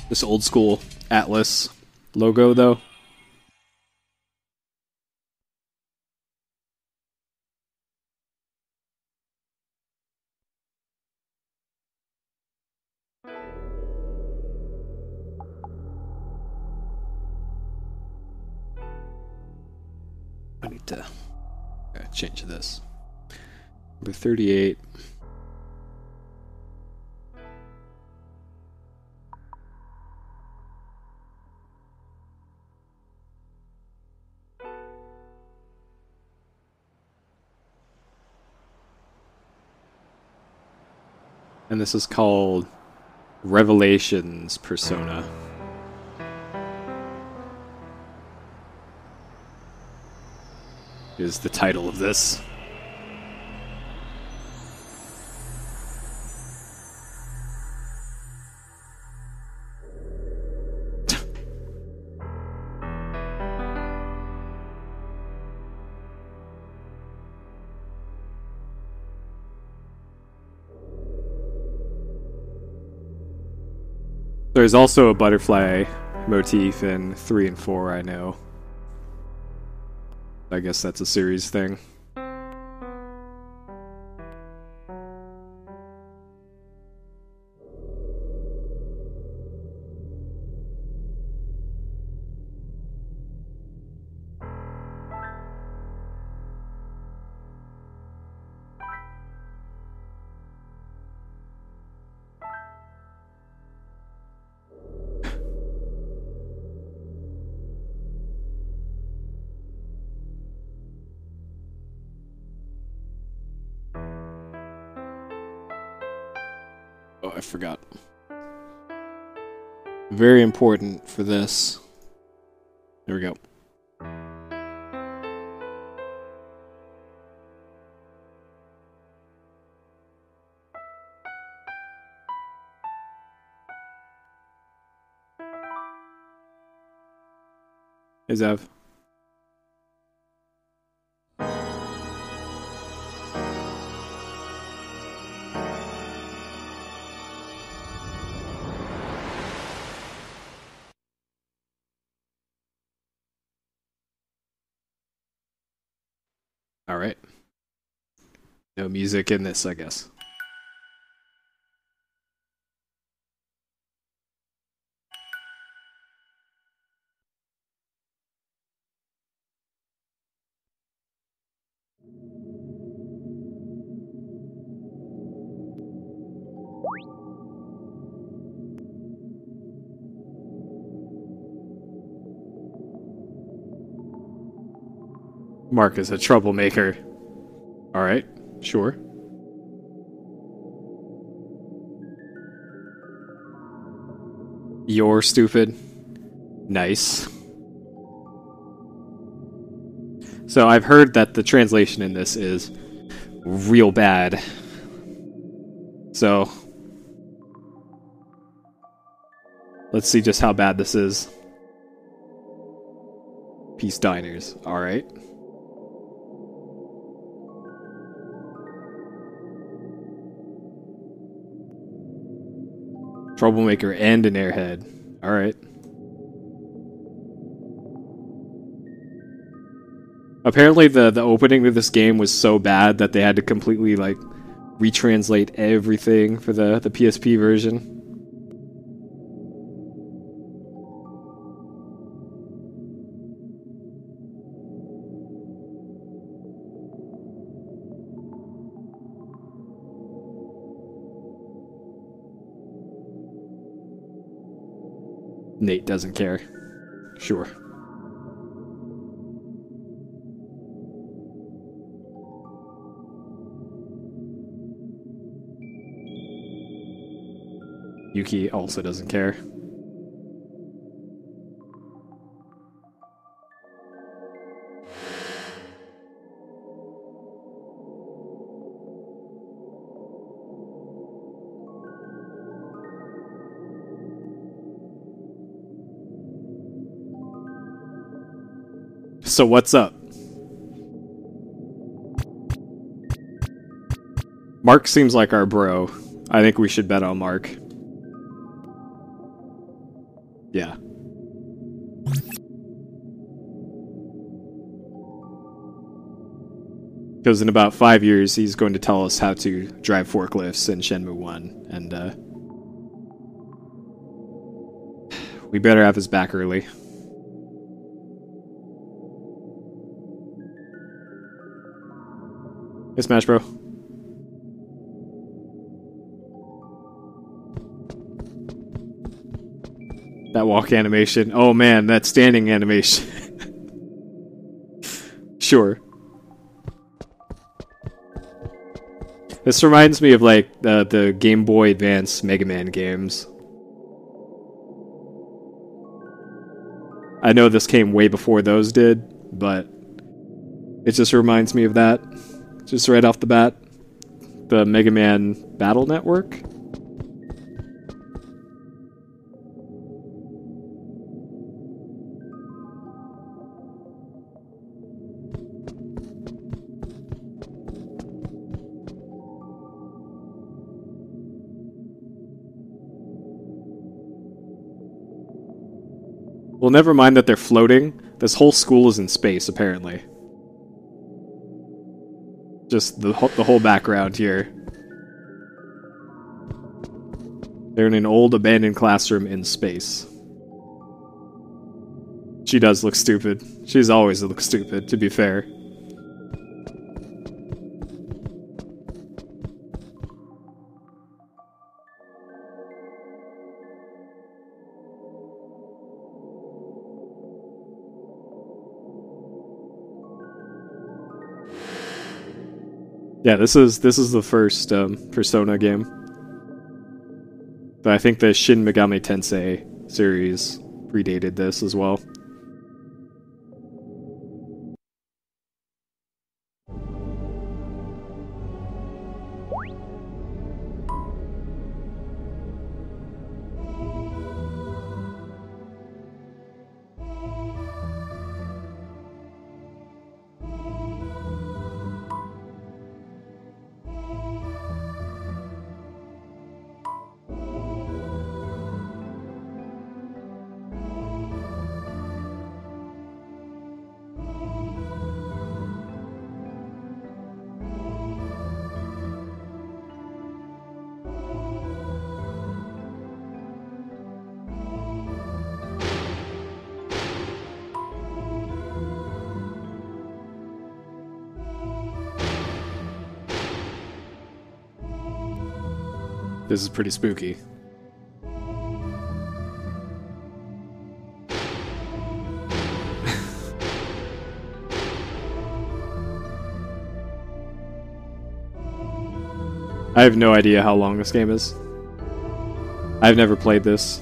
This old school Atlas logo, though. I need to change this. Number 38. And this is called Revelations Persona. Is the title of this. There's also a butterfly motif in 3 and 4, I know. I guess that's a series thing. Oh, I forgot. Very important for this. There we go. Hey, Zev. All right. No music in this, I guess. Mark is a troublemaker. Alright, sure. You're stupid. Nice. So I've heard that the translation in this is real bad. So let's see just how bad this is. Peace Diners. Alright. Troublemaker and an airhead. Alright. Apparently the opening to this game was so bad that they had to completely like retranslate everything for the PSP version. Nate doesn't care. Sure. Yuki also doesn't care. So what's up? Mark seems like our bro. I think we should bet on Mark. Yeah. Because in about 5 years, he's going to tell us how to drive forklifts in Shenmue 1, and we better have his back early. Hey, Smash Bro. That walk animation. Oh man, that standing animation. Sure. This reminds me of like the Game Boy Advance Mega Man games. I know this came way before those did, but it just reminds me of that. Just right off the bat. The Mega Man Battle Network. Well, never mind that they're floating. This whole school is in space, apparently. Just the whole background here. They're in an old abandoned classroom in space. She does look stupid. She's always looked stupid, to be fair. Yeah, this is the first Persona game. But I think the Shin Megami Tensei series predated this as well. This is pretty spooky. I have no idea how long this game is. I've never played this.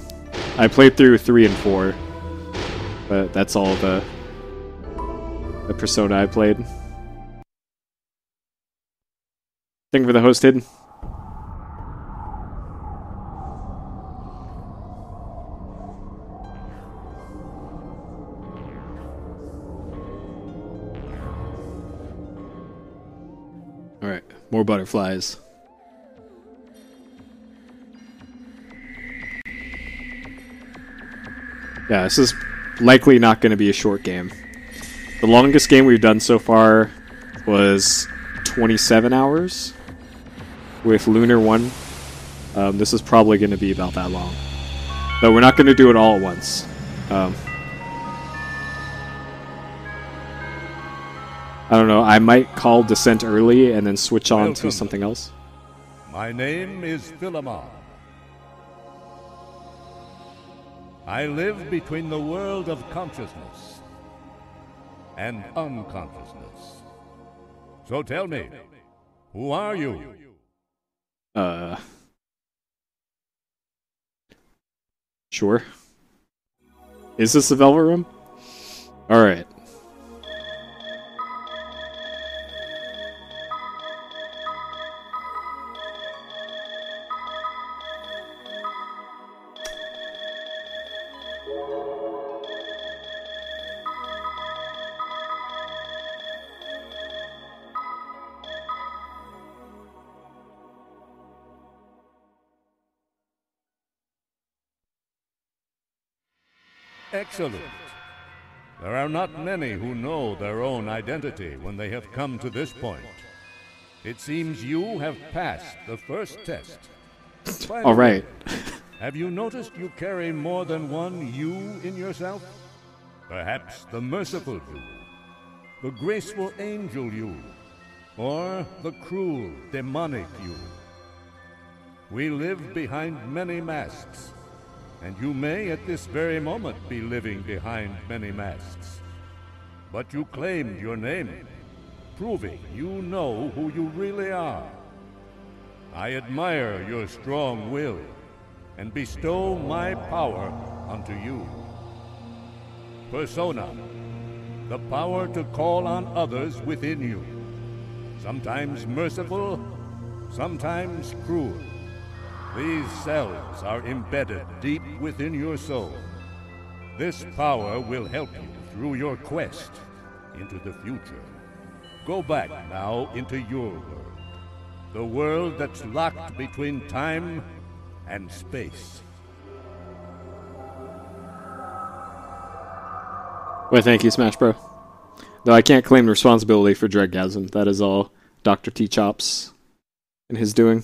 I played through 3 and 4, but that's all the Persona I played. Thank you for the host, Hidden. Alright, more butterflies. Yeah, this is likely not going to be a short game. The longest game we've done so far was 27 hours with Lunar 1. This is probably going to be about that long. But we're not going to do it all at once. I don't know, I might call Descent early and then switch on to something else. My name is Philemon. I live between the world of consciousness and unconsciousness. So tell me, who are you? Sure. Is this the Velvet Room? Alright. Excellent. There are not many who know their own identity when they have come to this point. It seems you have passed the first test. All right. Have you noticed you carry more than one you in yourself? Perhaps the merciful you, the graceful angel you, or the cruel, demonic you. We live behind many masks, and you may at this very moment be living behind many masks. But you claimed your name, proving you know who you really are. I admire your strong will, and bestow my power unto you. Persona, the power to call on others within you. Sometimes merciful, sometimes cruel. These cells are embedded deep within your soul. This power will help you through your quest into the future. Go back now into your world. The world that's locked between time and space. Well, thank you, Smash Bro. Though I can't claim responsibility for Dreadgasm. That is all Dr. T-Chops and his doing.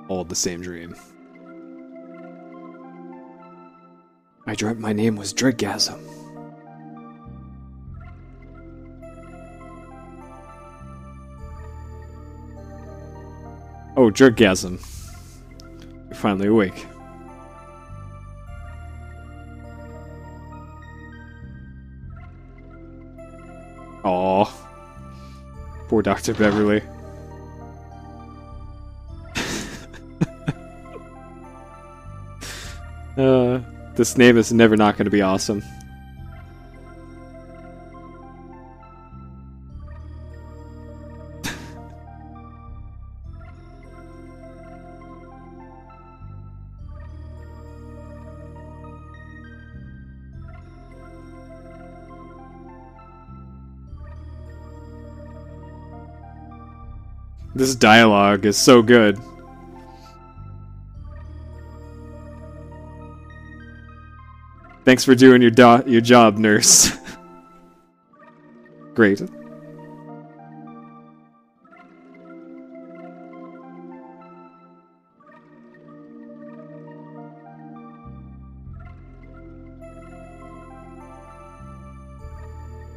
All the same dream. I dreamt my name was Dreadgasm. Oh, Dreadgasm. You're finally awake. Aww. Poor Dr. Beverly. This name is never not going to be awesome. This dialogue is so good. Thanks for doing your job, nurse. Great.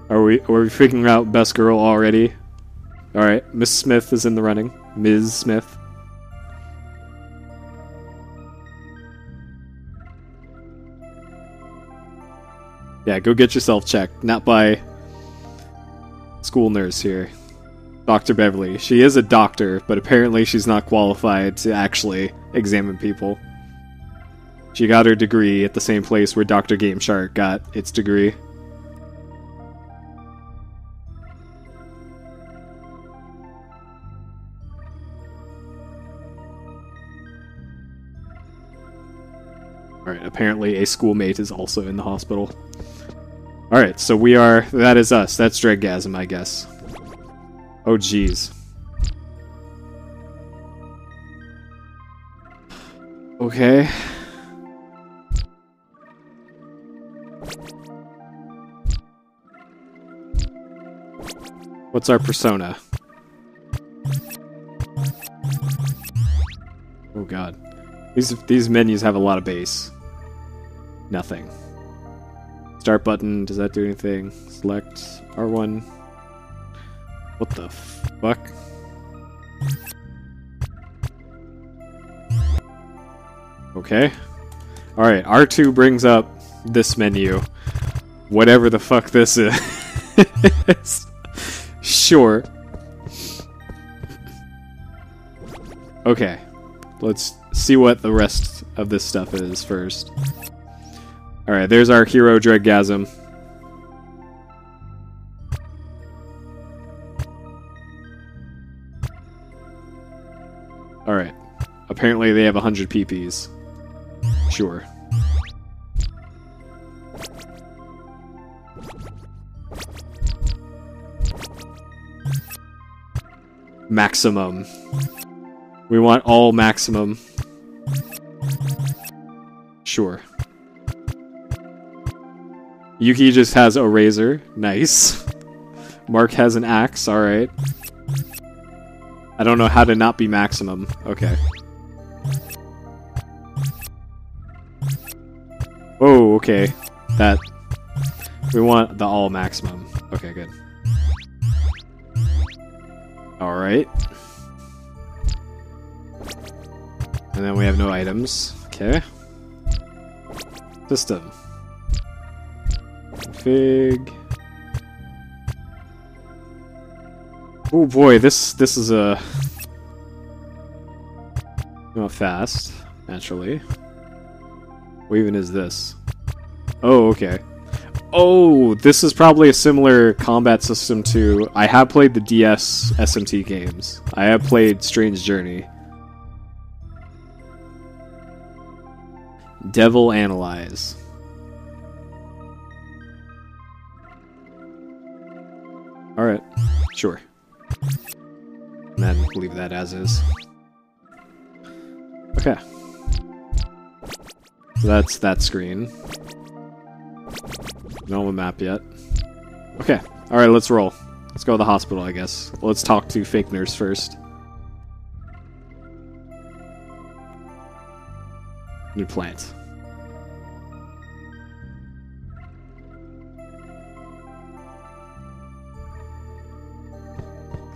Are we figuring out best girl already? Alright, Miss Smith is in the running. Ms. Smith. Yeah, go get yourself checked. Not by school nurse here. Dr. Beverly. She is a doctor, but apparently she's not qualified to actually examine people. She got her degree at the same place where Dr. Game Shark got its degree. Alright, apparently a schoolmate is also in the hospital. Alright, so that is us. That's Dreadgasm, I guess. Oh, jeez. Okay. What's our persona? Oh god. These menus have a lot of base. Nothing. Start button, does that do anything? Select R1. What the fuck? Okay. Alright, R2 brings up this menu. Whatever the fuck this is. Sure. Okay. Let's see what the rest of this stuff is first. Alright, there's our hero Dreadgasm. Alright. Apparently they have 100 PPs. Sure. Maximum. We want all maximum. Sure. Yuki just has a razor. Nice. Mark has an axe. Alright. I don't know how to not be maximum. Okay. Oh, okay. That... We want the all maximum. Okay, good. Alright. And then we have no items. Okay. System. Config. Oh boy, this is a... Not fast, naturally. What even is this? Oh, okay. Oh, this is probably a similar combat system to... I have played the DS SMT games. I have played Strange Journey. Devil Analyze. Alright, sure. And then leave that as is. Okay. So that's that screen. No one map yet. Okay. Alright, let's roll. Let's go to the hospital, I guess. Let's talk to fake nurse first. New plant.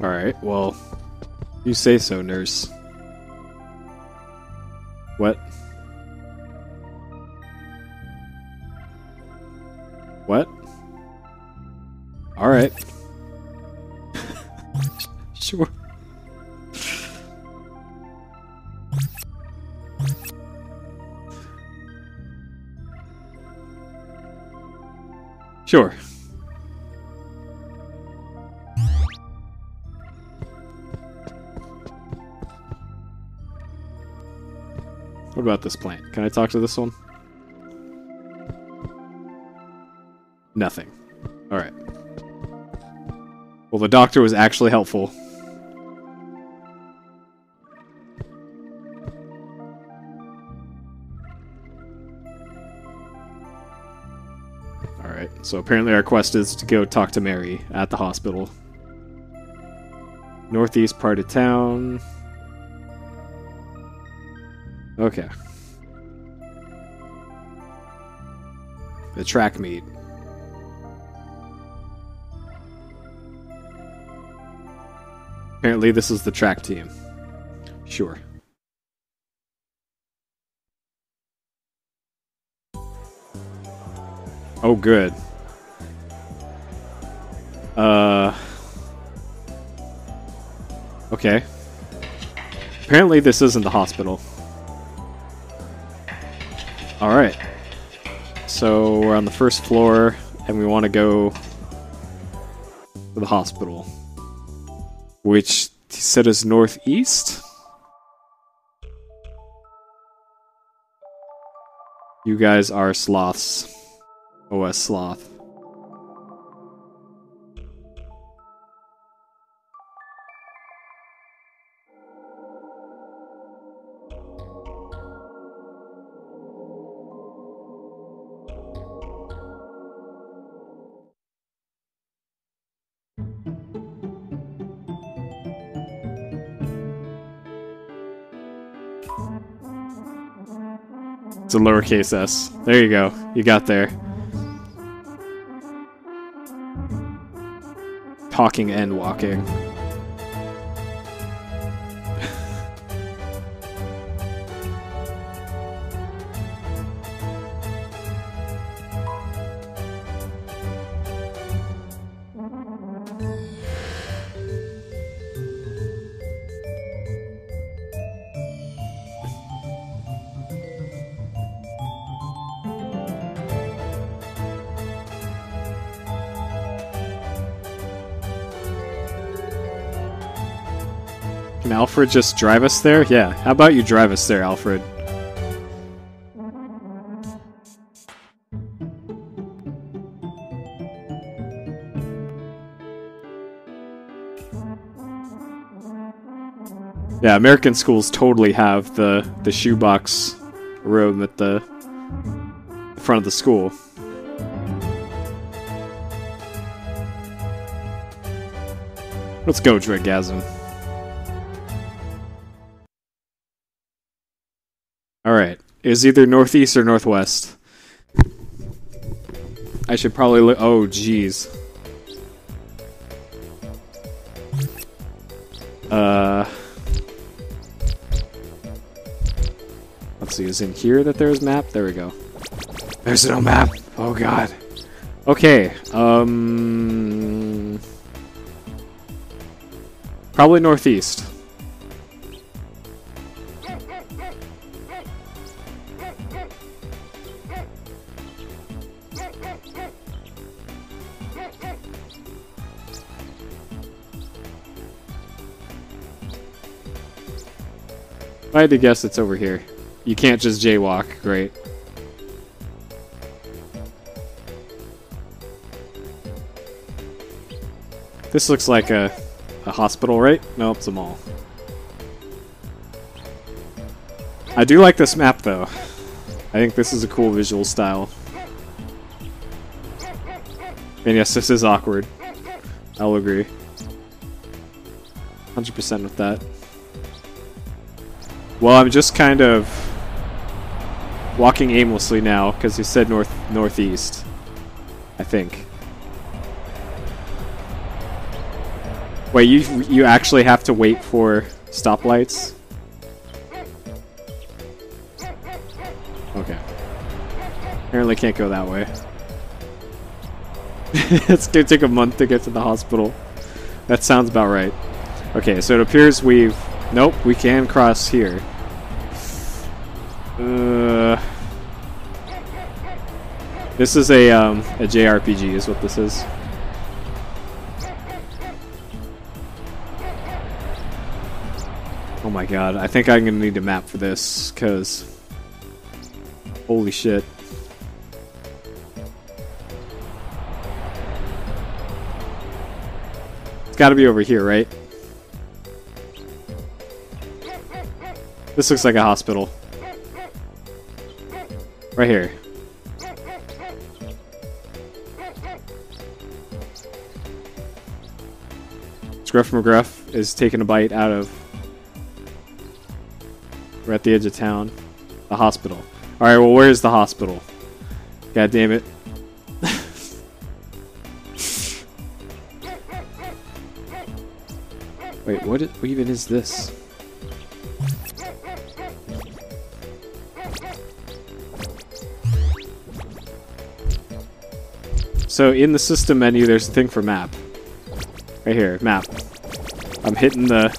Alright, well... You say so, nurse. What? What? Alright. Sure. Sure. What about this plant? Can I talk to this one? Nothing. Alright. Well, the doctor was actually helpful. Alright, so apparently our quest is to go talk to Mary at the hospital. Northeast part of town. Okay. The track meet. Apparently this is the track team. Sure. Oh, good. Okay. Apparently this isn't the hospital. Alright. So we're on the first floor, and we want to go to the hospital. Which he said is northeast? You guys are sloths. OS sloth. It's a lowercase s. There you go. You got there. Talking and walking. Can Alfred just drive us there? Yeah, how about you drive us there, Alfred? Yeah, American schools totally have the shoebox room at the front of the school. Let's go, Dreadgasm. Alright, it was either northeast or northwest. I should probably look. Oh, jeez. Let's see, is in here that there's map? There we go. There's no map! Oh god. Okay, probably northeast. If I had to guess, it's over here. You can't just jaywalk. Great. This looks like a hospital, right? Nope, it's a mall. I do like this map, though. I think this is a cool visual style. And yes, this is awkward. I'll agree. 100% with that. Well, I'm just kind of walking aimlessly now, because he said northeast. I think. Wait, you actually have to wait for stoplights? Okay. Apparently can't go that way. It's gonna take a month to get to the hospital. That sounds about right. Okay, so it appears we've... Nope, we can cross here. This is a JRPG is what this is. Oh my god, I think I'm gonna need a map for this, cause holy shit. It's gotta be over here, right? This looks like a hospital. Right here. Scruff McGruff is taking a bite out of... We're at the edge of town. The hospital. Alright, well, where's the hospital? God damn it. Wait, what even is this? So in the system menu, there's a thing for map. Right here, map. I'm hitting the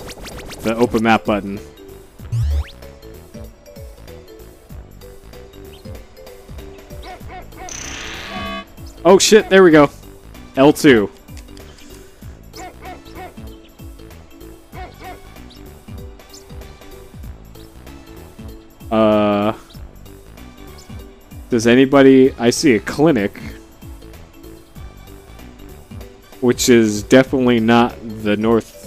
open map button. Oh shit, there we go. L2. Does anybody... I see a clinic. Which is definitely not the north...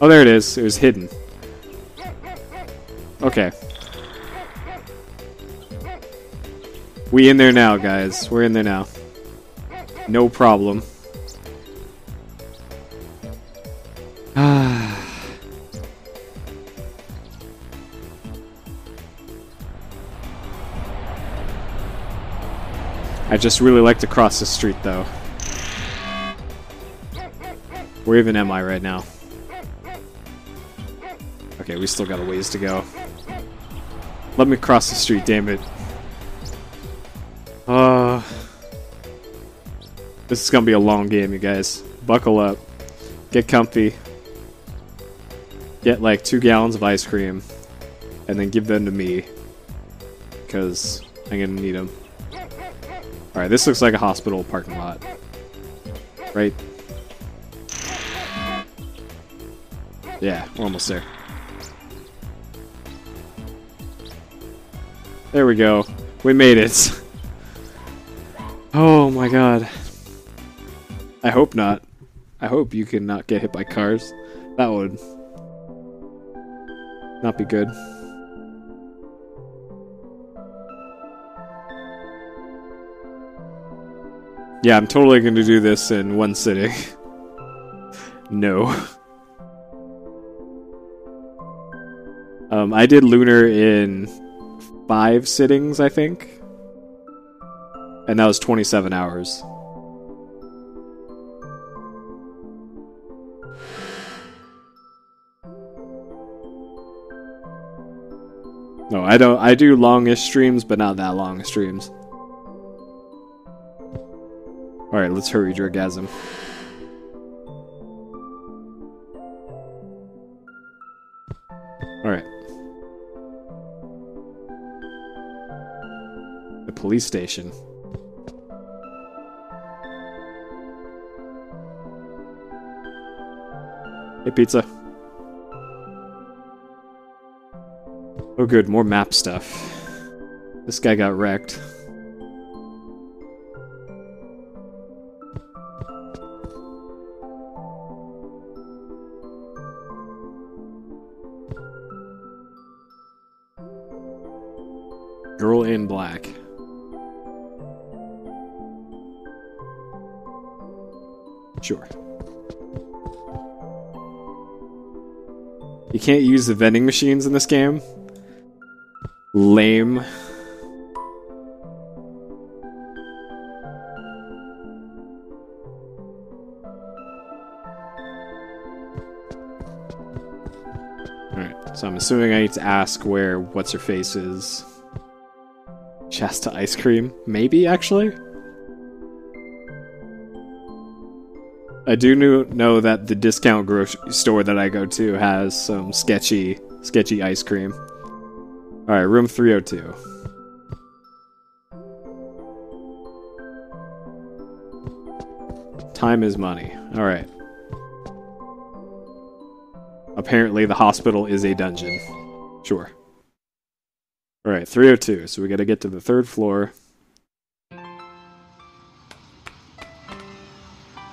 Oh, there it is. It was hidden. Okay. We in there now, guys. We're in there now. No problem. I just really like to cross the street, though. Where even am I right now? Okay, we still got a ways to go. Let me cross the street, damn it. This is gonna be a long game, you guys. Buckle up. Get comfy. Get like 2 gallons of ice cream. And then give them to me. Because I'm gonna need them. Alright, this looks like a hospital parking lot. Right? Yeah, we're almost there. There we go. We made it. Oh my god. I hope not. I hope you can not get hit by cars. That would not be good. Yeah, I'm totally going to do this in one sitting. No. I did Lunar in 5 sittings, I think. And that was 27 hours. No, I don't. I do longish streams, but not that long streams. Alright, let's hurry Draggasm. Alright. The police station. Hey, pizza. Oh good, more map stuff. This guy got wrecked. Girl in black. Sure. You can't use the vending machines in this game. Lame. Alright, so I'm assuming I need to ask where What's-Her-Face is. Shasta ice cream? Maybe, actually? I do know that the discount grocery store that I go to has some sketchy ice cream. Alright, room 302. Time is money. Alright. Apparently the hospital is a dungeon. Sure. Alright, 302. So we gotta get to the 3rd floor.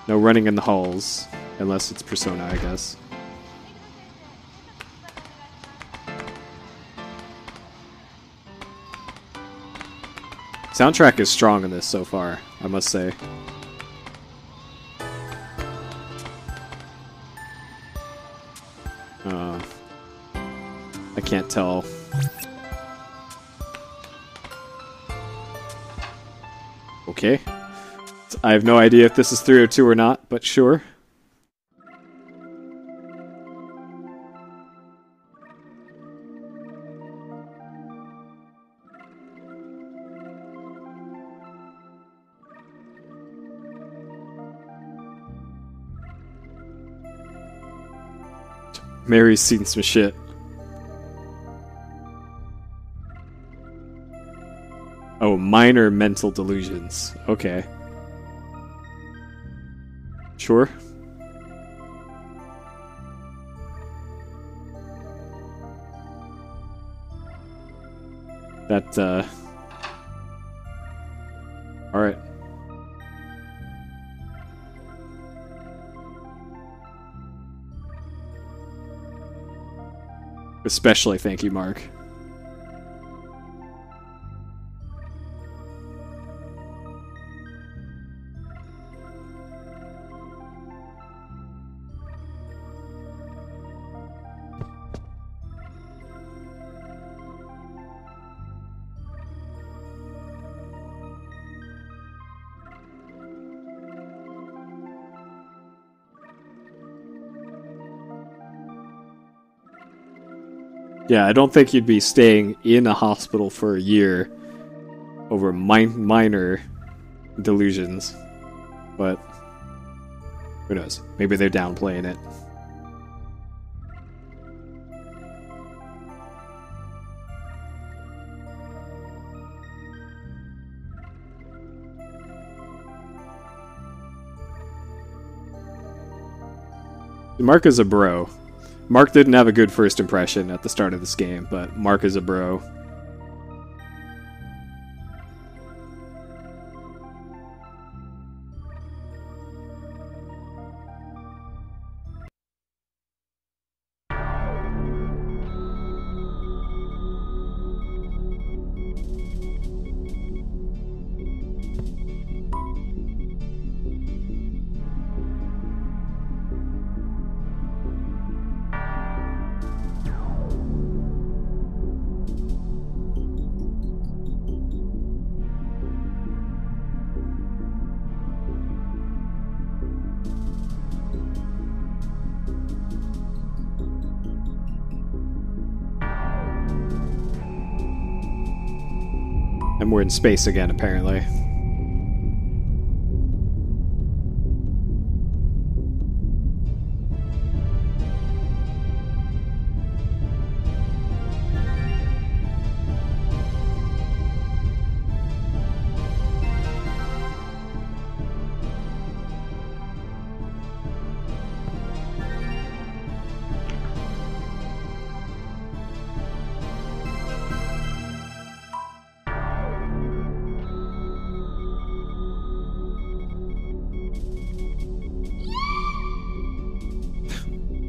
No running in the halls. Unless it's Persona, I guess. Soundtrack is strong in this so far, I must say. I can't tell. Okay. I have no idea if this is 302 or not, but sure. Mary's seen some shit. Oh, minor mental delusions. Okay. Sure. That, alright. Especially thank you, Mark. Yeah, I don't think you'd be staying in a hospital for a year over minor delusions. But who knows? Maybe they're downplaying it. Mark is a bro. Mark didn't have a good first impression at the start of this game, but Mark is a bro. And we're in space again, apparently.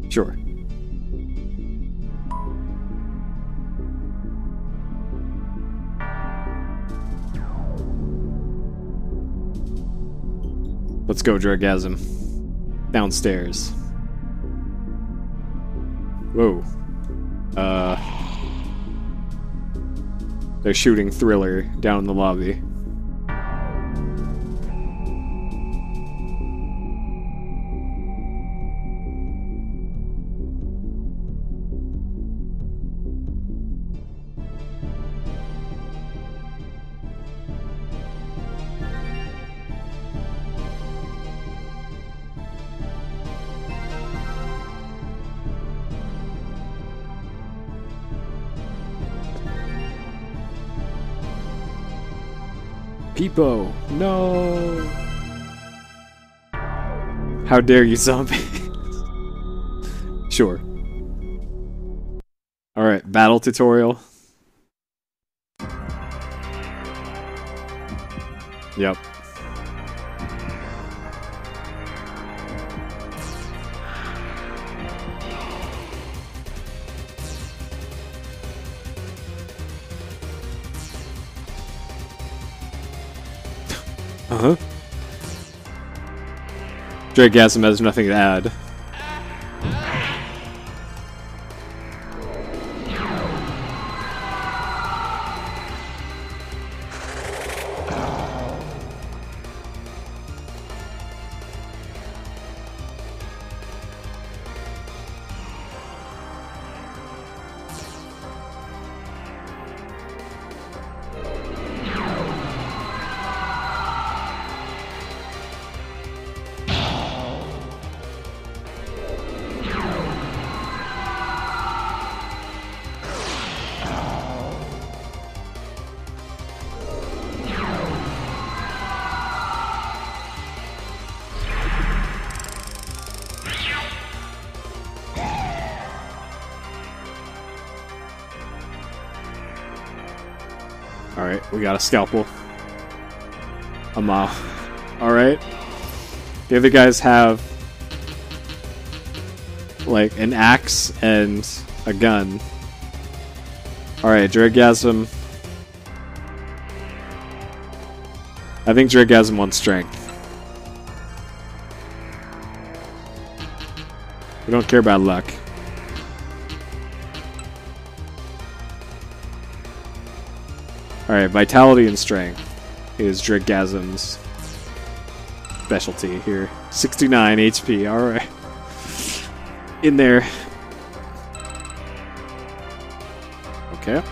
Sure. Let's go, Draggasm. Downstairs. Whoa. They're shooting Thriller down in the lobby. Peepo, no! How dare you, zombie? Sure. Alright, battle tutorial. Yep. Uh-huh. Draggasm has nothing to add. Alright, we got a scalpel. A mile. Alright. The other guys have like an axe and a gun. Alright, Draggasm. I think Draggasm wants strength. We don't care about luck. Alright, vitality and strength is Draggasm's specialty here. 69 HP, alright. In there. Okay.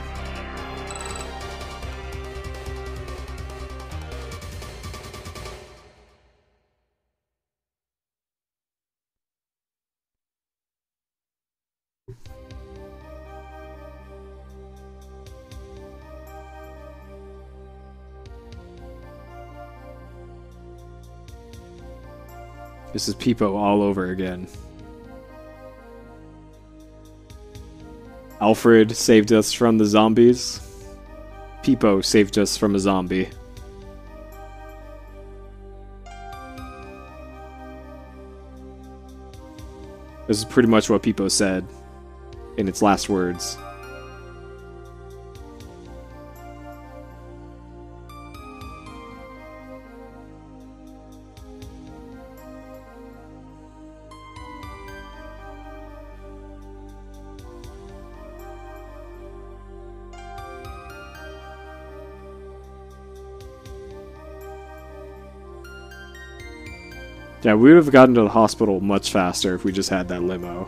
This is Peepo all over again. Alfred saved us from the zombies. Peepo saved us from a zombie. This is pretty much what Peepo said in its last words. Yeah, we would have gotten to the hospital much faster if we just had that limo.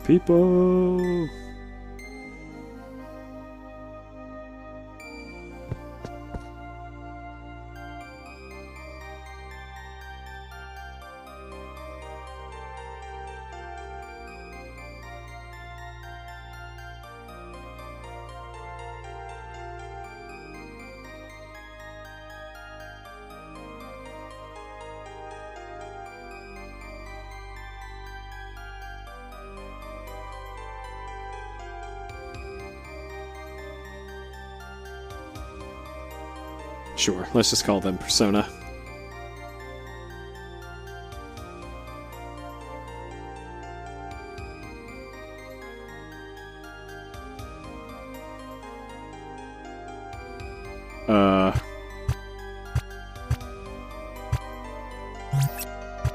people. Sure, let's just call them Persona.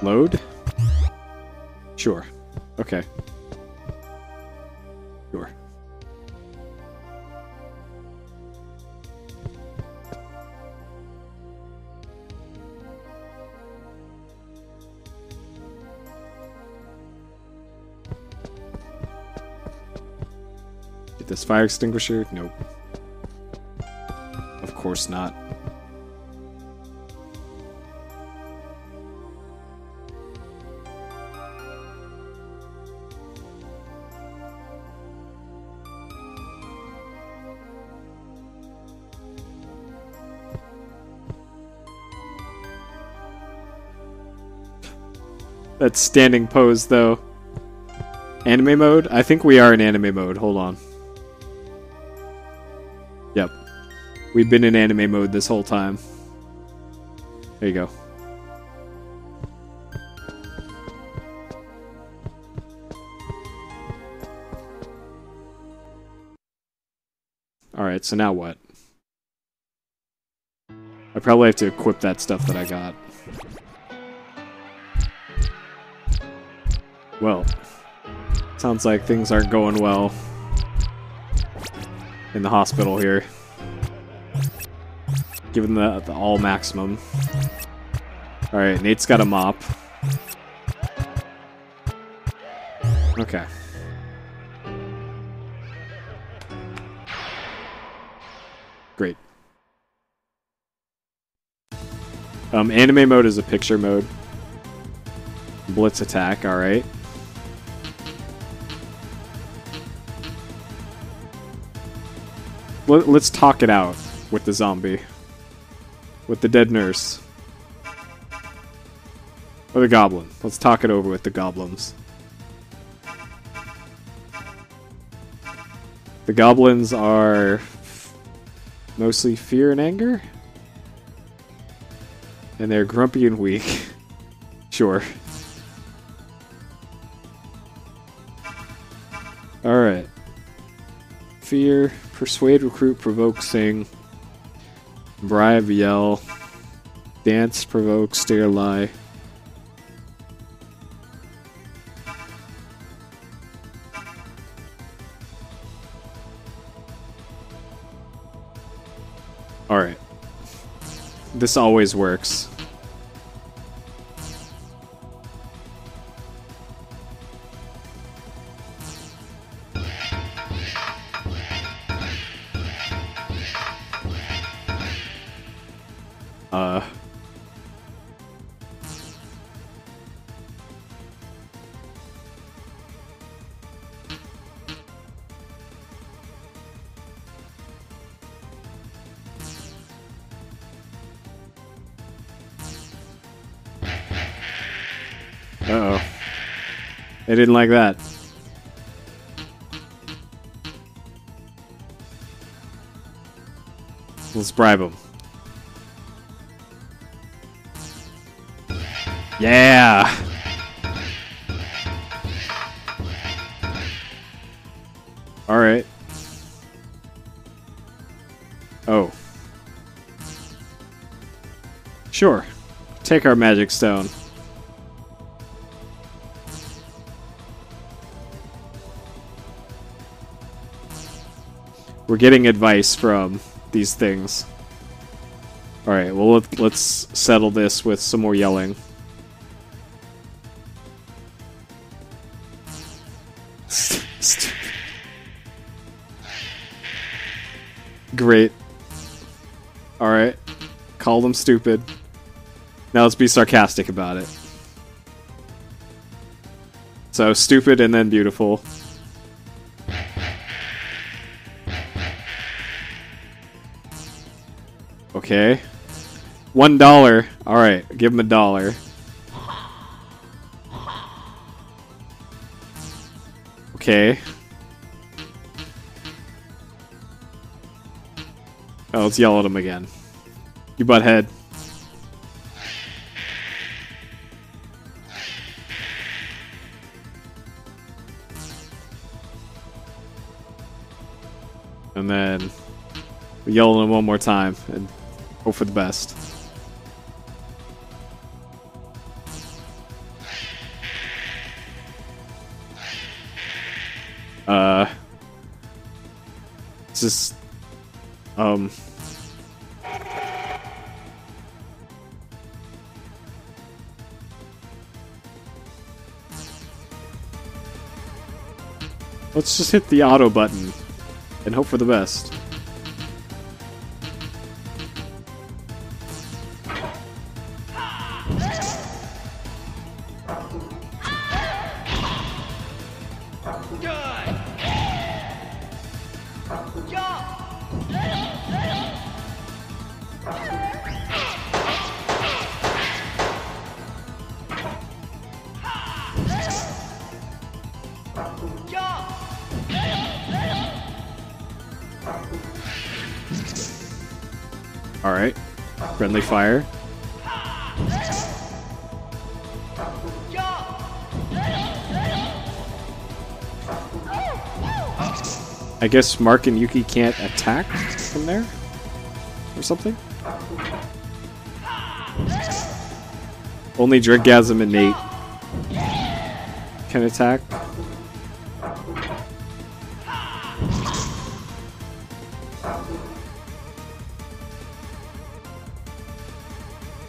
Load? Sure. Okay. Sure. Get this fire extinguisher? Nope. Of course not. That standing pose, though. Anime mode? I think we are in anime mode. Hold on. Yep. We've been in anime mode this whole time. There you go. Alright, so now what? I probably have to equip that stuff that I got. Well, sounds like things aren't going well in the hospital here. Given the all maximum. Alright, Nate's got a mop. Okay. Great. Anime mode is a picture mode. Blitz attack, alright. Let's talk it out with the zombie. With the dead nurse. Or the goblin. Let's talk it over with the goblins. The goblins are mostly fear and anger? And they're grumpy and weak. Sure. Alright. Fear, persuade, recruit, provoke, sing, bribe, yell, dance, provoke, stare, lie. Alright. This always works. Uh-oh. They didn't like that. Let's bribe them. Yeah! Alright. Oh. Sure. Take our magic stone. We're getting advice from these things. Alright, well let's settle this with some more yelling. Great. Alright. Call them stupid. Now let's be sarcastic about it. So, stupid and then beautiful. Okay. $1. Alright, give him $1. Okay. Oh, let's yell at him again. You butthead. And then we yell at him one more time and hope for the best. It's just let's just hit the auto button and hope for the best. Alright. Friendly fire. I guess Mark and Yuki can't attack from there? Or something? Only Dreadgasm and Nate can attack.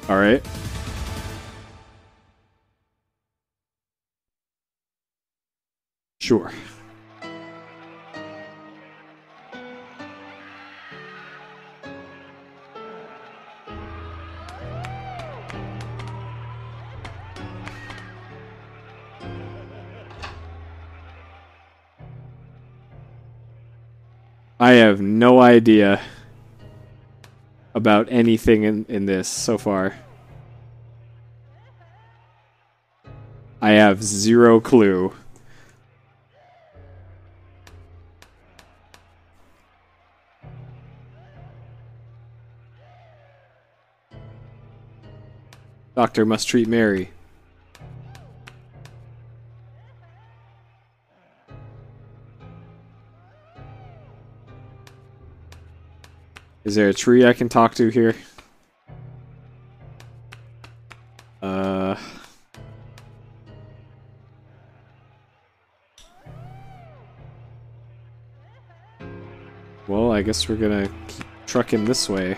Alright. Sure. I have no idea about anything in this so far. I have zero clue. Doctor must treat Mary. Is there a tree I can talk to here? Well, I guess we're gonna keep trucking this way.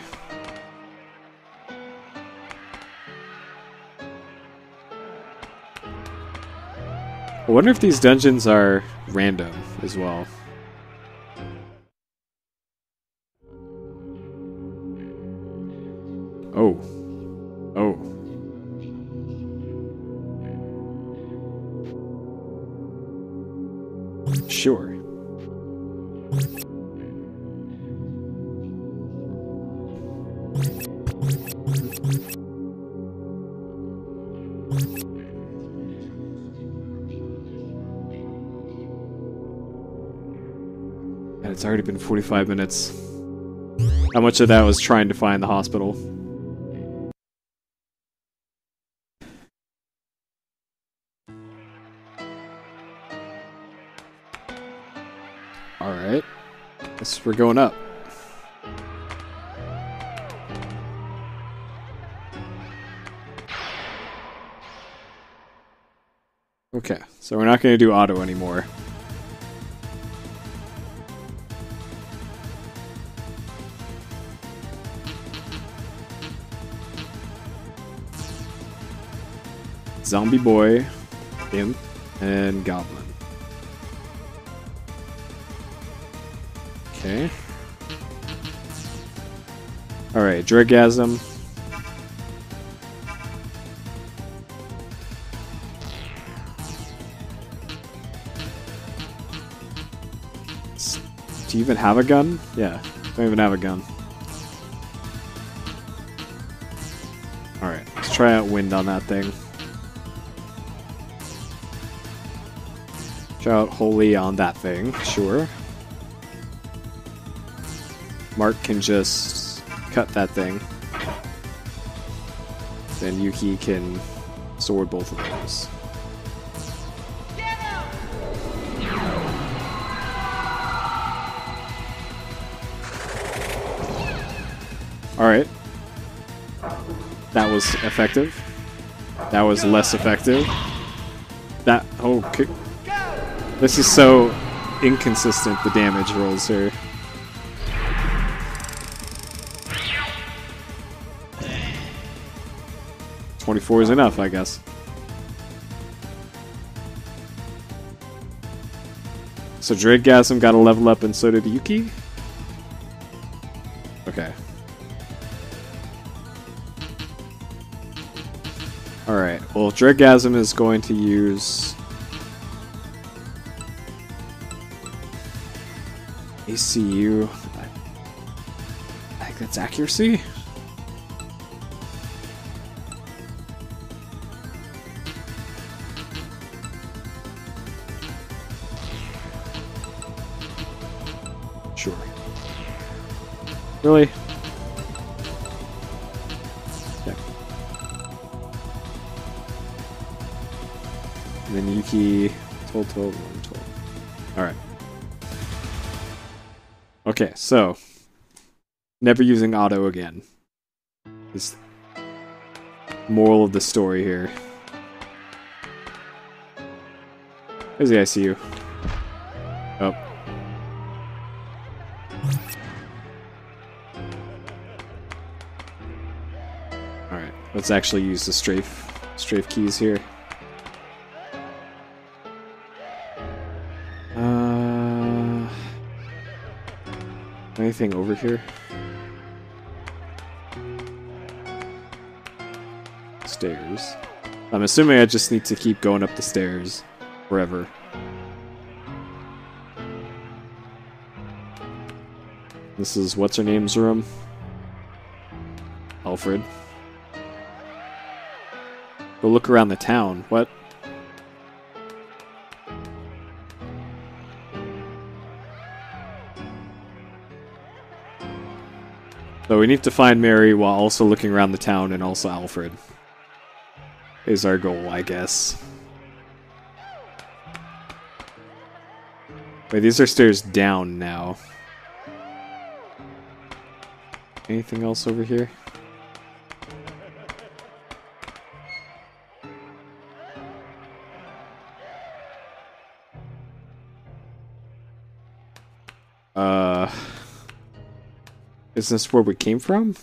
I wonder if these dungeons are random as well. Oh. Oh. Sure. And it's already been 45 minutes. How much of that was trying to find the hospital? Alright. Guess we're going up. Okay, so we're not going to do auto anymore. Zombie boy, imp, and goblin. Okay. Alright, Dreadgasm. Do you even have a gun? Yeah, don't even have a gun. Alright, let's try out wind on that thing. Try out holy on that thing, sure. Mark can just cut that thing. Then Yuki can sword both of those. Alright. That was effective. That was less effective. That... oh, okay. This is so inconsistent, the damage rolls here. .24 is enough, I guess. So Dreadgasm got a level up and so did Yuki? Okay. Alright, well Dreadgasm is going to use... ACU... I think that's accuracy? Sure. Really? Yeah. And then Yuki... 12, 12, 1, 12. Alright. Okay, so... never using auto again. Is moral of the story here. There's the ICU. Oh. Alright, let's actually use the strafe keys here. Anything over here? Stairs. I'm assuming I just need to keep going up the stairs forever. This is what's her name's room? Alfred. Go look around the town. What? So we need to find Mary while also looking around the town and also Alfred. Is our goal, I guess. Wait, these are stairs down now. Anything else over here? Is this where we came from?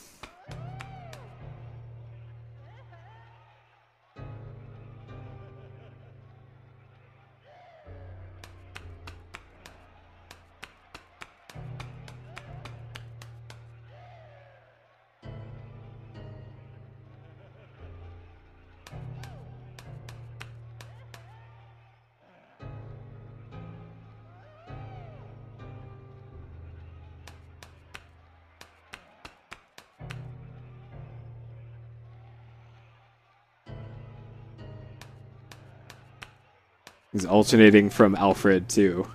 He's alternating from Alfred to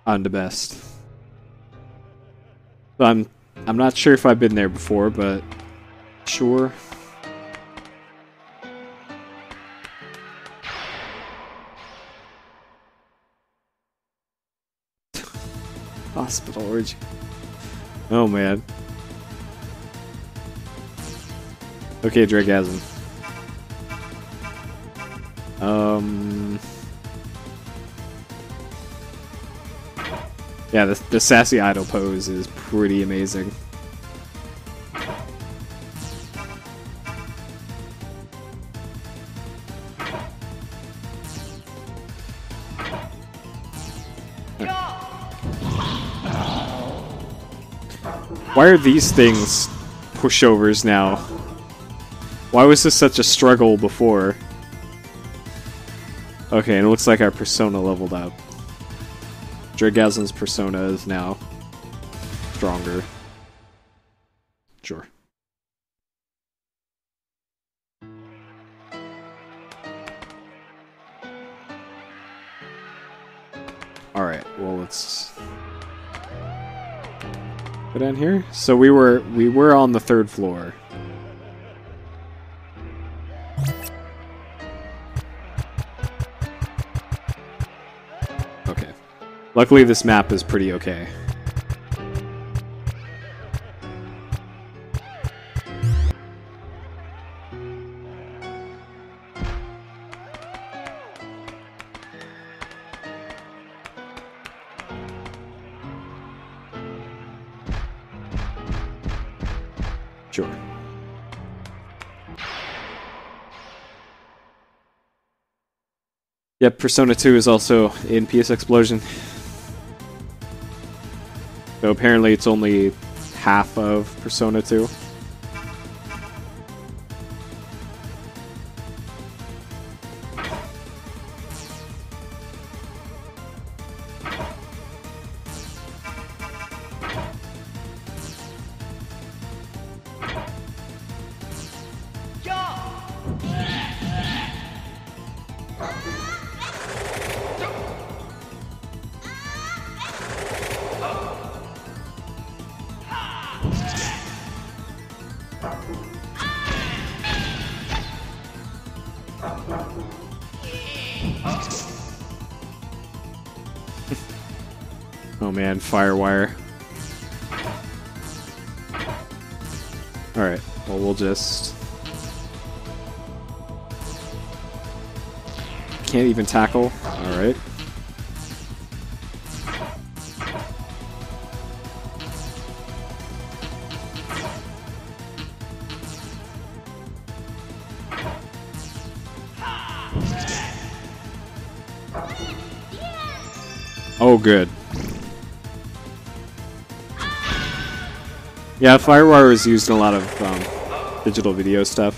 on the best. So I'm not sure if I've been there before, but sure. Hospital orgy. Oh man. Okay, Dreadgasm. Yeah, the sassy idol pose is pretty amazing. Why are these things pushovers now? Why was this such a struggle before? Okay, and it looks like our persona leveled up. Dragasm's persona is now stronger. Sure. Alright, well let's go down here. So we were on the 3rd floor. Okay. Luckily this map is pretty okay. Sure. Yep, Persona 2 is also in PSXplosion. So apparently it's only half of Persona 2. Oh man, Firewire. Alright, well we'll just... Can't even tackle. Alright. Oh, good. Yeah, Firewire is used in a lot of digital video stuff.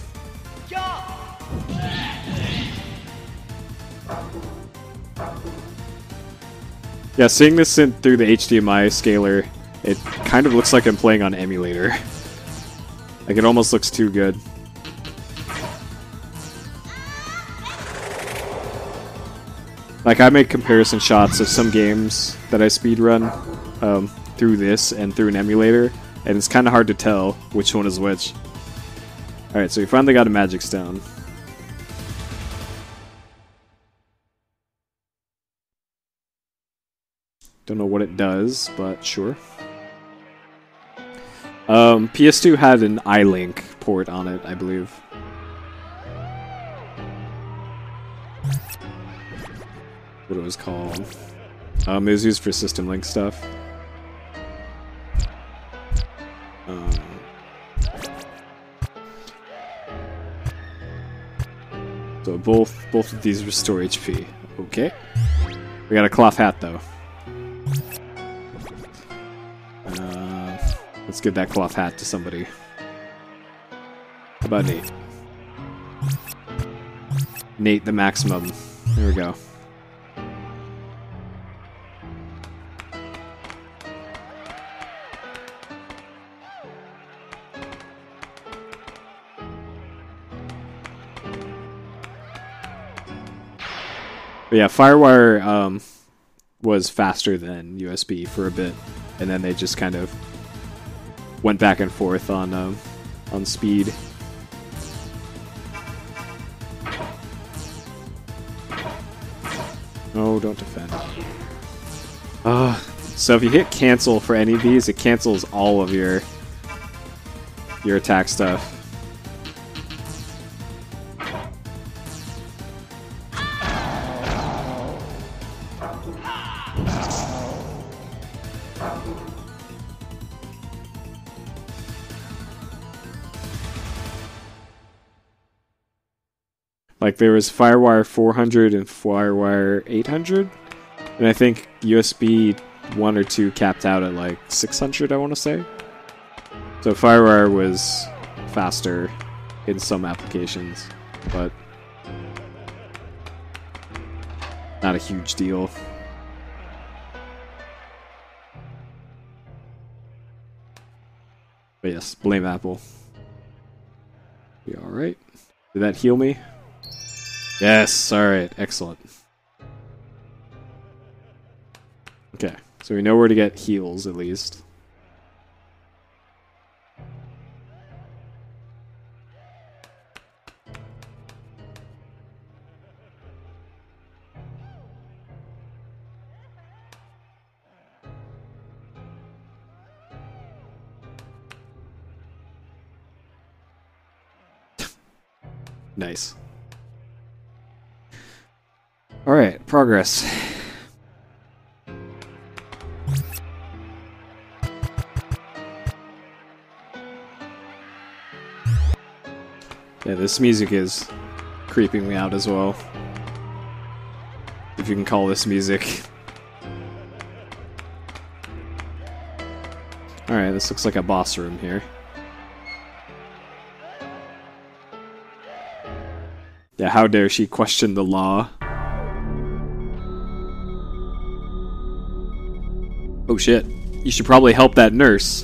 Yeah, seeing this through the HDMI scaler, it kind of looks like I'm playing on emulator. Like, it almost looks too good. Like, I make comparison shots of some games that I speedrun through this and through an emulator, and it's kind of hard to tell which one is which. Alright, so we finally got a magic stone. Don't know what it does, but sure. PS2 had an iLink port on it, I believe. What it was called. It was used for System Link stuff. So both of these restore HP. Okay. We got a cloth hat though. Let's give that cloth hat to somebody. How about Nate? Nate the maximum. There we go. But yeah, Firewire was faster than USB for a bit, and then they just kind of went back and forth on speed. Oh, don't defend. So if you hit cancel for any of these, it cancels all of your attack stuff. Like, there was Firewire 400 and Firewire 800, and I think USB 1 or 2 capped out at like 600, I want to say. So FireWire was faster in some applications, but not a huge deal. But yes, blame Apple. Be alright. Did that heal me? Yes, alright, excellent. Okay, so we know where to get heals at least. Nice. Alright, progress. Yeah, this music is creeping me out as well. If you can call this music. Alright, this looks like a boss room here. Yeah, how dare she question the law? Oh shit. You should probably help that nurse.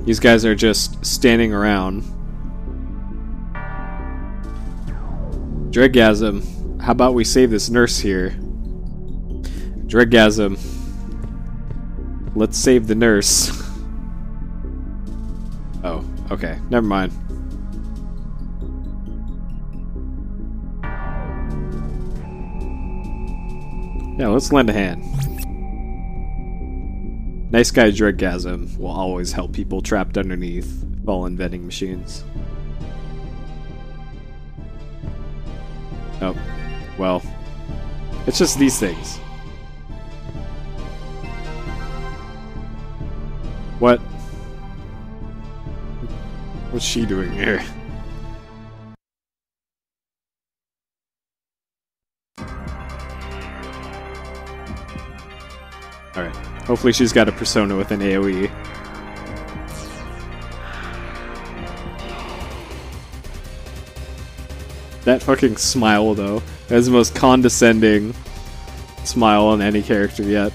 These guys are just standing around. Dreadgasm. How about we save this nurse here? Dreadgasm. Let's save the nurse. Oh, okay. Never mind. Yeah, let's lend a hand. Nice guy Dreadgasm will always help people trapped underneath fallen vending machines. Oh, well, it's just these things. What? What's she doing here? Alright. Hopefully she's got a persona with an AoE. That fucking smile, though. That is the most condescending smile on any character yet.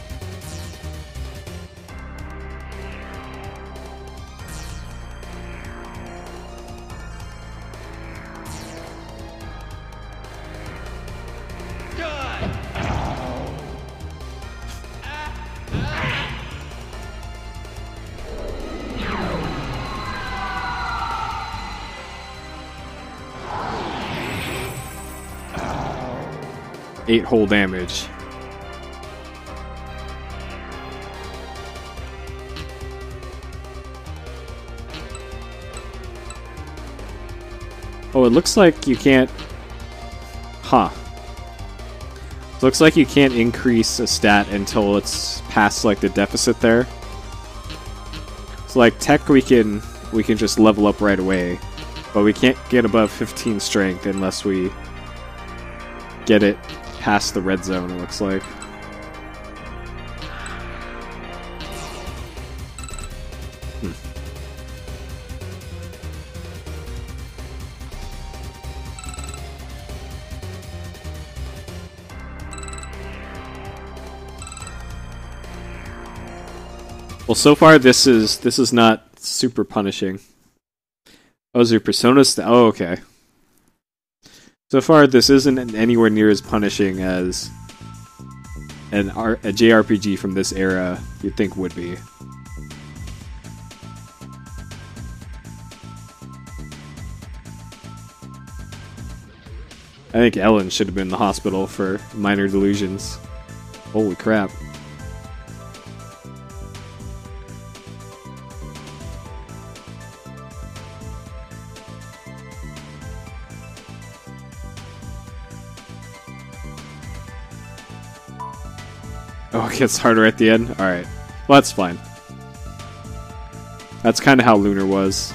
Eight whole damage. Oh, it looks like you can't... Huh. It looks like you can't increase a stat until it's past, like, the deficit there. So, like, tech we can just level up right away. But we can't get above 15 strength unless we get it past the red zone, it looks like. Well, so far this is not super punishing. Oh, is your persona oh, okay. So far, this isn't anywhere near as punishing as a JRPG from this era you'd think would be. I think Ellen should have been in the hospital for minor delusions. Holy crap. Oh, it gets harder at the end? Alright. Well, that's fine. That's kind of how Lunar was.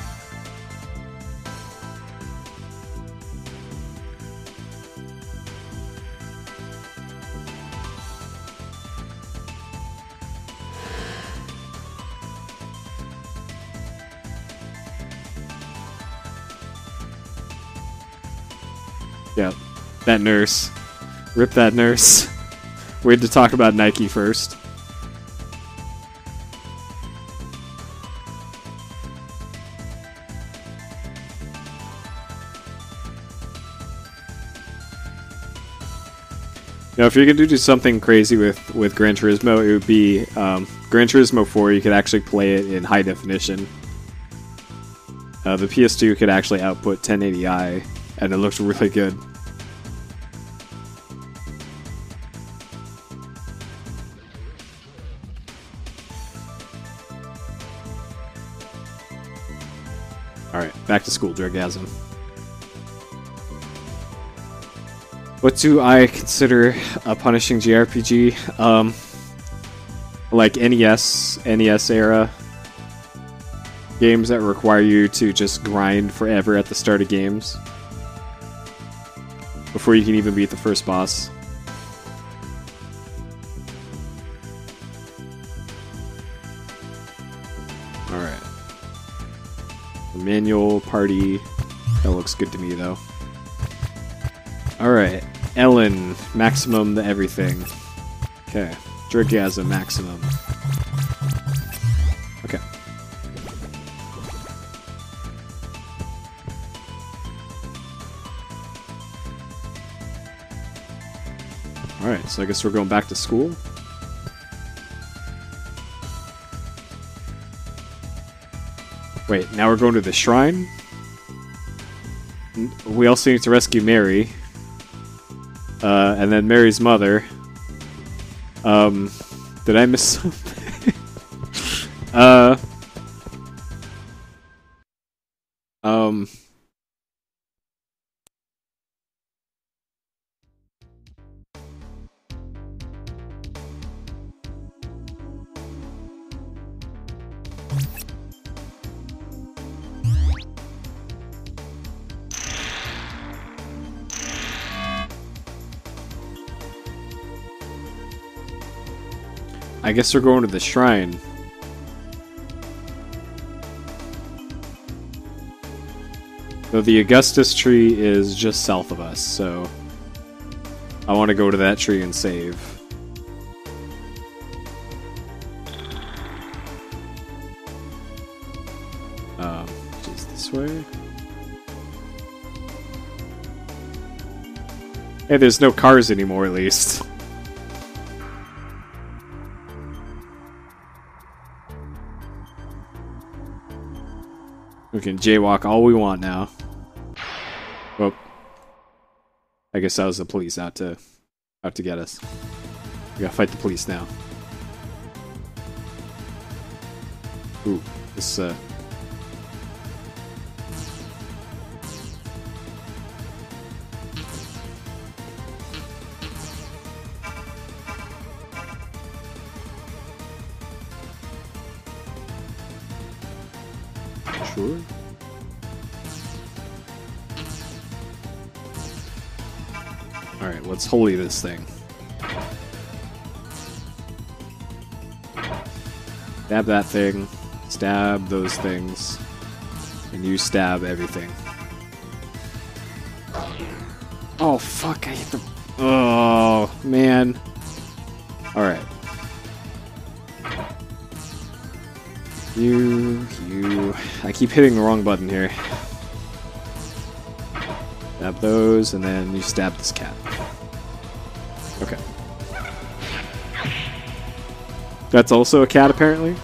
Yep. That nurse. Rip that nurse. We had to talk about Nike first. Now, if you're going to do something crazy with Gran Turismo, it would be Gran Turismo 4, you could actually play it in high definition. The PS2 could actually output 1080i, and it looks really good. Alright, back to school, Draggasm. What do I consider a punishing JRPG? Like NES era games that require you to just grind forever at the start of games before you can even beat the first boss. Alright. Manual party. That looks good to me though. Alright. Ellen, maximum the everything. Okay. Draggasm, maximum. Okay. Alright, so I guess we're going back to school. Wait, now we're going to the shrine? We also need to rescue Mary. And then Mary's mother. Did I miss something? I guess we're going to the shrine. So the Augustus tree is just south of us, so I want to go to that tree and save. Just this way. Hey, there's no cars anymore, at least. We can jaywalk all we want now. Well, I guess that was the police out to get us. We gotta fight the police now. Ooh, this Sure. Alright, let's holy this thing. Stab that thing. Stab those things. And you stab everything. Oh, fuck, I hit the... Oh, man. Alright. You... I keep hitting the wrong button here. Stab those, and then you stab this cat. Okay. That's also a cat, apparently?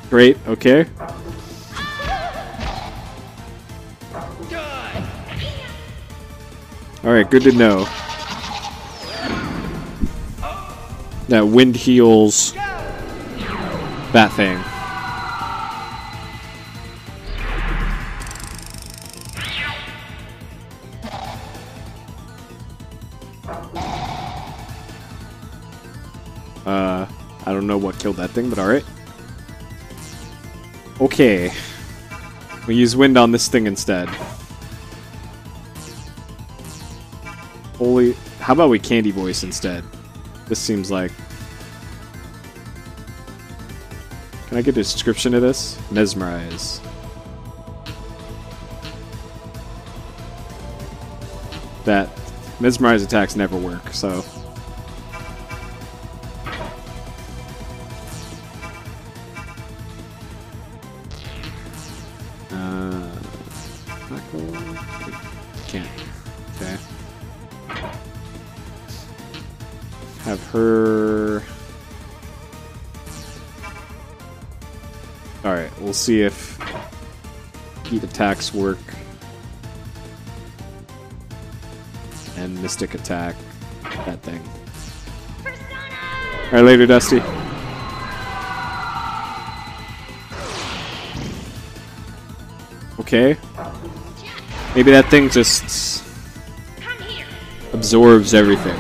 Great, okay. Alright, good to know. That wind heals that thing. I don't know what killed that thing, but alright. Okay. We use wind on this thing instead. Holy... How about we candy voice instead? This seems like... Can I get a description of this? Mesmerize. That mesmerize attacks never work, so... Can't. Okay. Have her... Alright, we'll see if heat attacks work. And Mystic attack. That thing. Alright, later, Dusty. Okay. Maybe that thing just absorbs everything.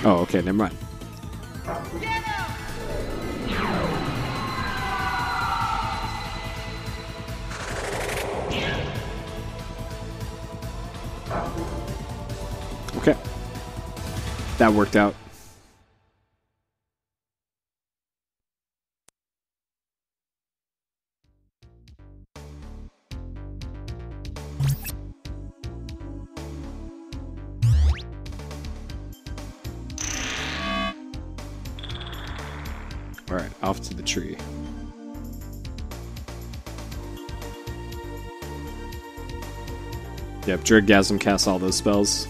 Oh, okay, never mind. Okay. That worked out. Alright, off to the tree. Yep, Driggasm casts all those spells.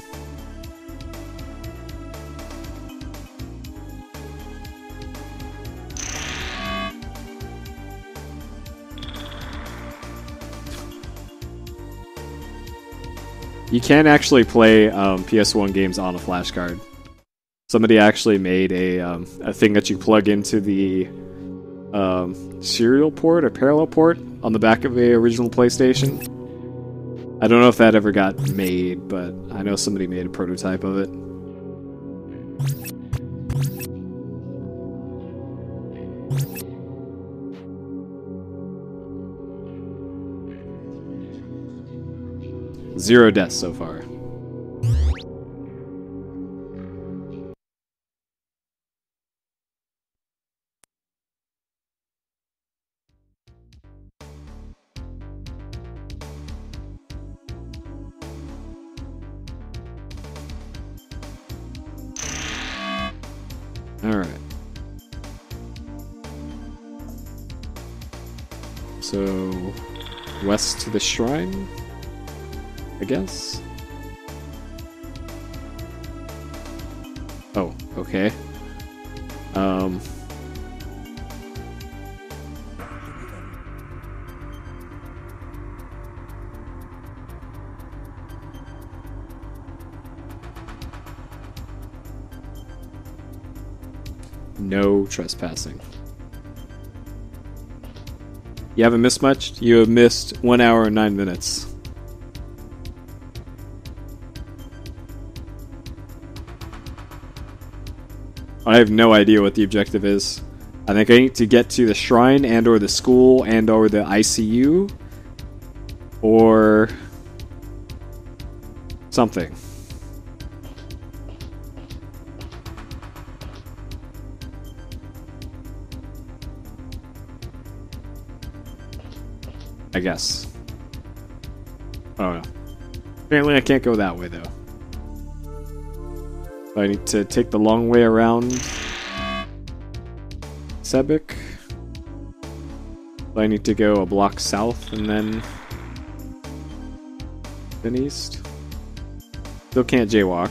You can actually play PS1 games on a flashcard. Somebody actually made a thing that you plug into the serial port or parallel port on the back of the original PlayStation. I don't know if that ever got made, but I know somebody made a prototype of it. Zero deaths so far. Alright. So, west to the shrine, I guess? Oh, okay. No trespassing. You haven't missed much? You have missed 1 hour and 9 minutes. I have no idea what the objective is. I think I need to get to the shrine and or the school and or the ICU. Or something. I guess. I don't know. Apparently I can't go that way though. I need to take the long way around Sebek. I need to go a block south and then east. Still can't jaywalk.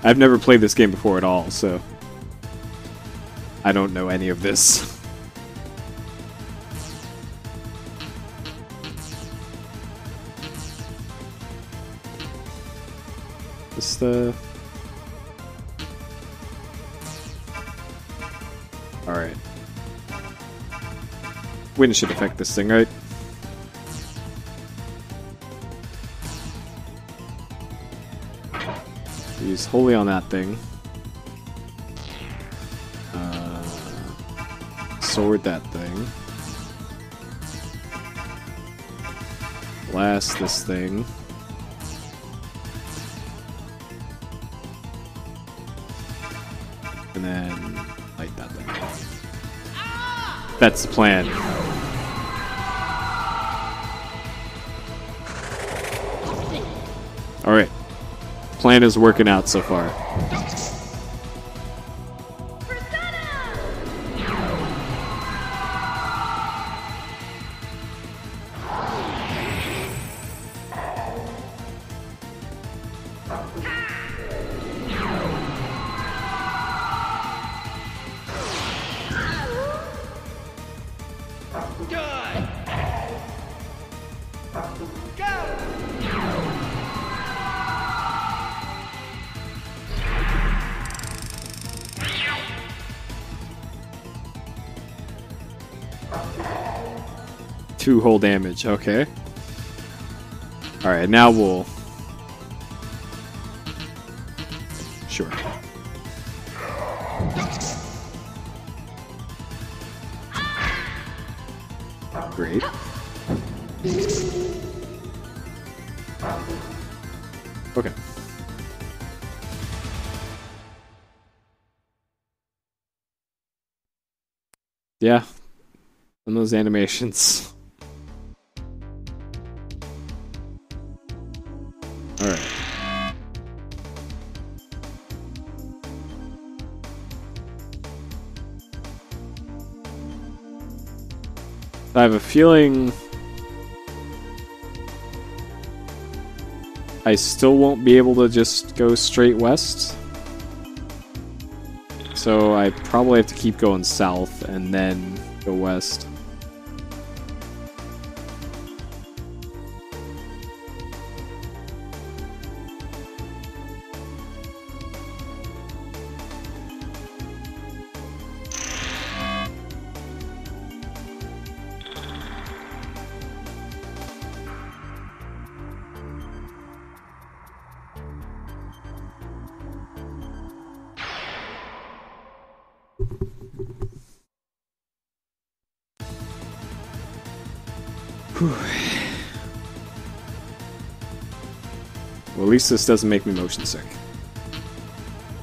I've never played this game before at all, so I don't know any of this. Just Alright. Wind should affect this thing, right? focus wholly on that thing. Sword that thing. Blast this thing. And then light that thing. That's the plan. Alright. Plan is working out so far. Two whole damage, okay. Alright, now we'll... Sure. Great. Okay. Yeah. And those animations. Alright. I have a feeling I still won't be able to just go straight west. So I probably have to keep going south and then go west. Well, at least this doesn't make me motion sick.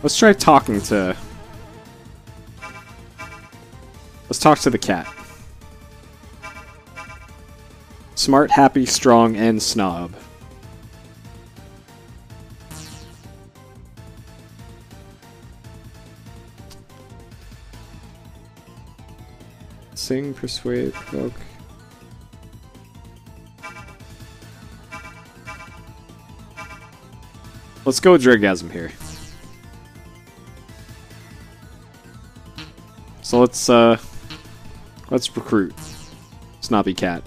Let's try talking to... Let's talk to the cat. Smart, happy, strong, and snob. Sing, persuade, provoke. Let's go Dragasm here. So let's recruit Snobby Cat.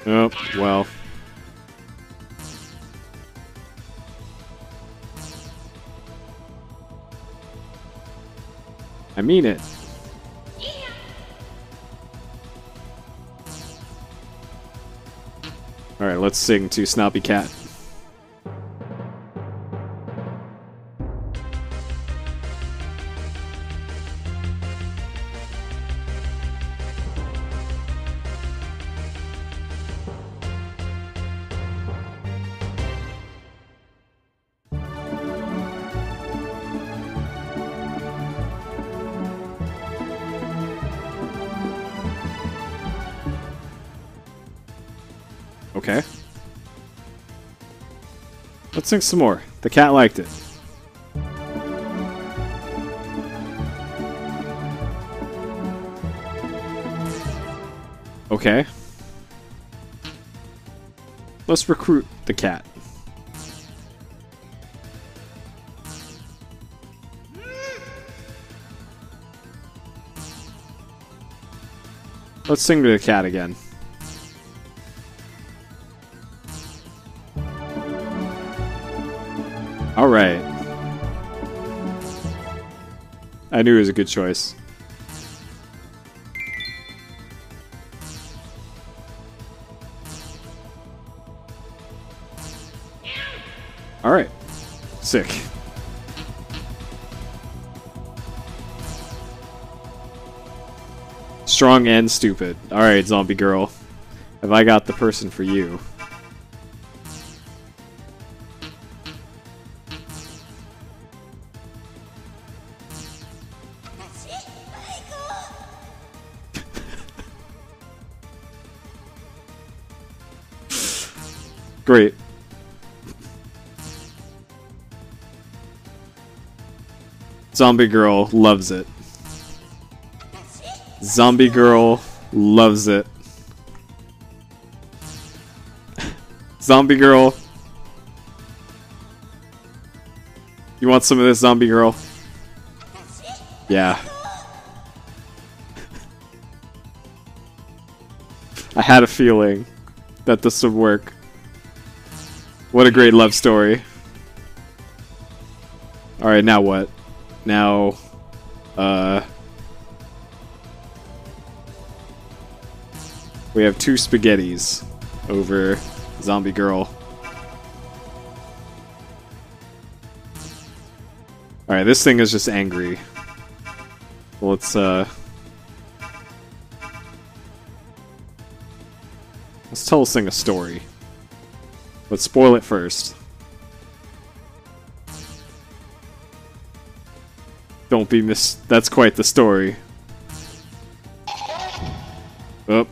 Oh, well. I mean it. Alright, let's sing to Snobby Cat. Okay. Let's sing some more. The cat liked it. Okay. Let's recruit the cat. Let's sing to the cat again. Alright. I knew it was a good choice. Sick. Strong and stupid. Alright, zombie girl. Have I got the person for you? Great. Zombie girl loves it. Zombie girl loves it. Zombie girl. You want some of this, zombie girl? Yeah. I had a feeling that this would work. What a great love story. Alright, now what? Now, we have 2 spaghettis over zombie girl. Alright, this thing is just angry. Well, let's tell this thing a story. Let's spoil it first. Don't be that's quite the story. Oh.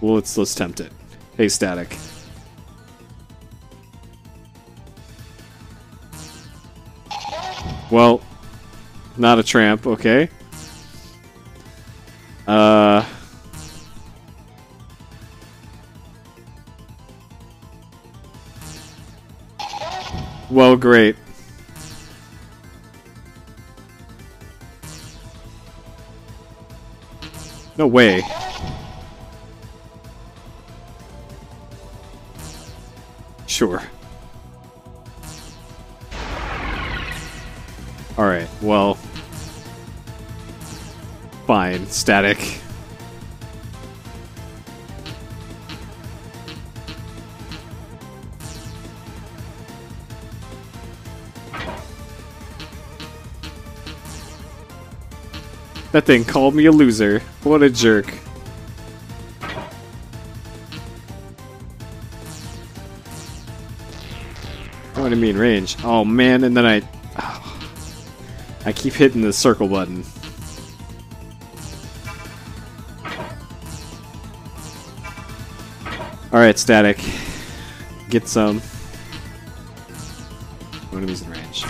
Well, let's tempt it. Hey, Static. Well, not a tramp, okay. Well, great. No way. Sure. Alright, well... Fine, Static. That thing called me a loser. What a jerk. What do you mean range? Oh man, and then I keep hitting the circle button. Alright, Static. Get some. Enemies in range.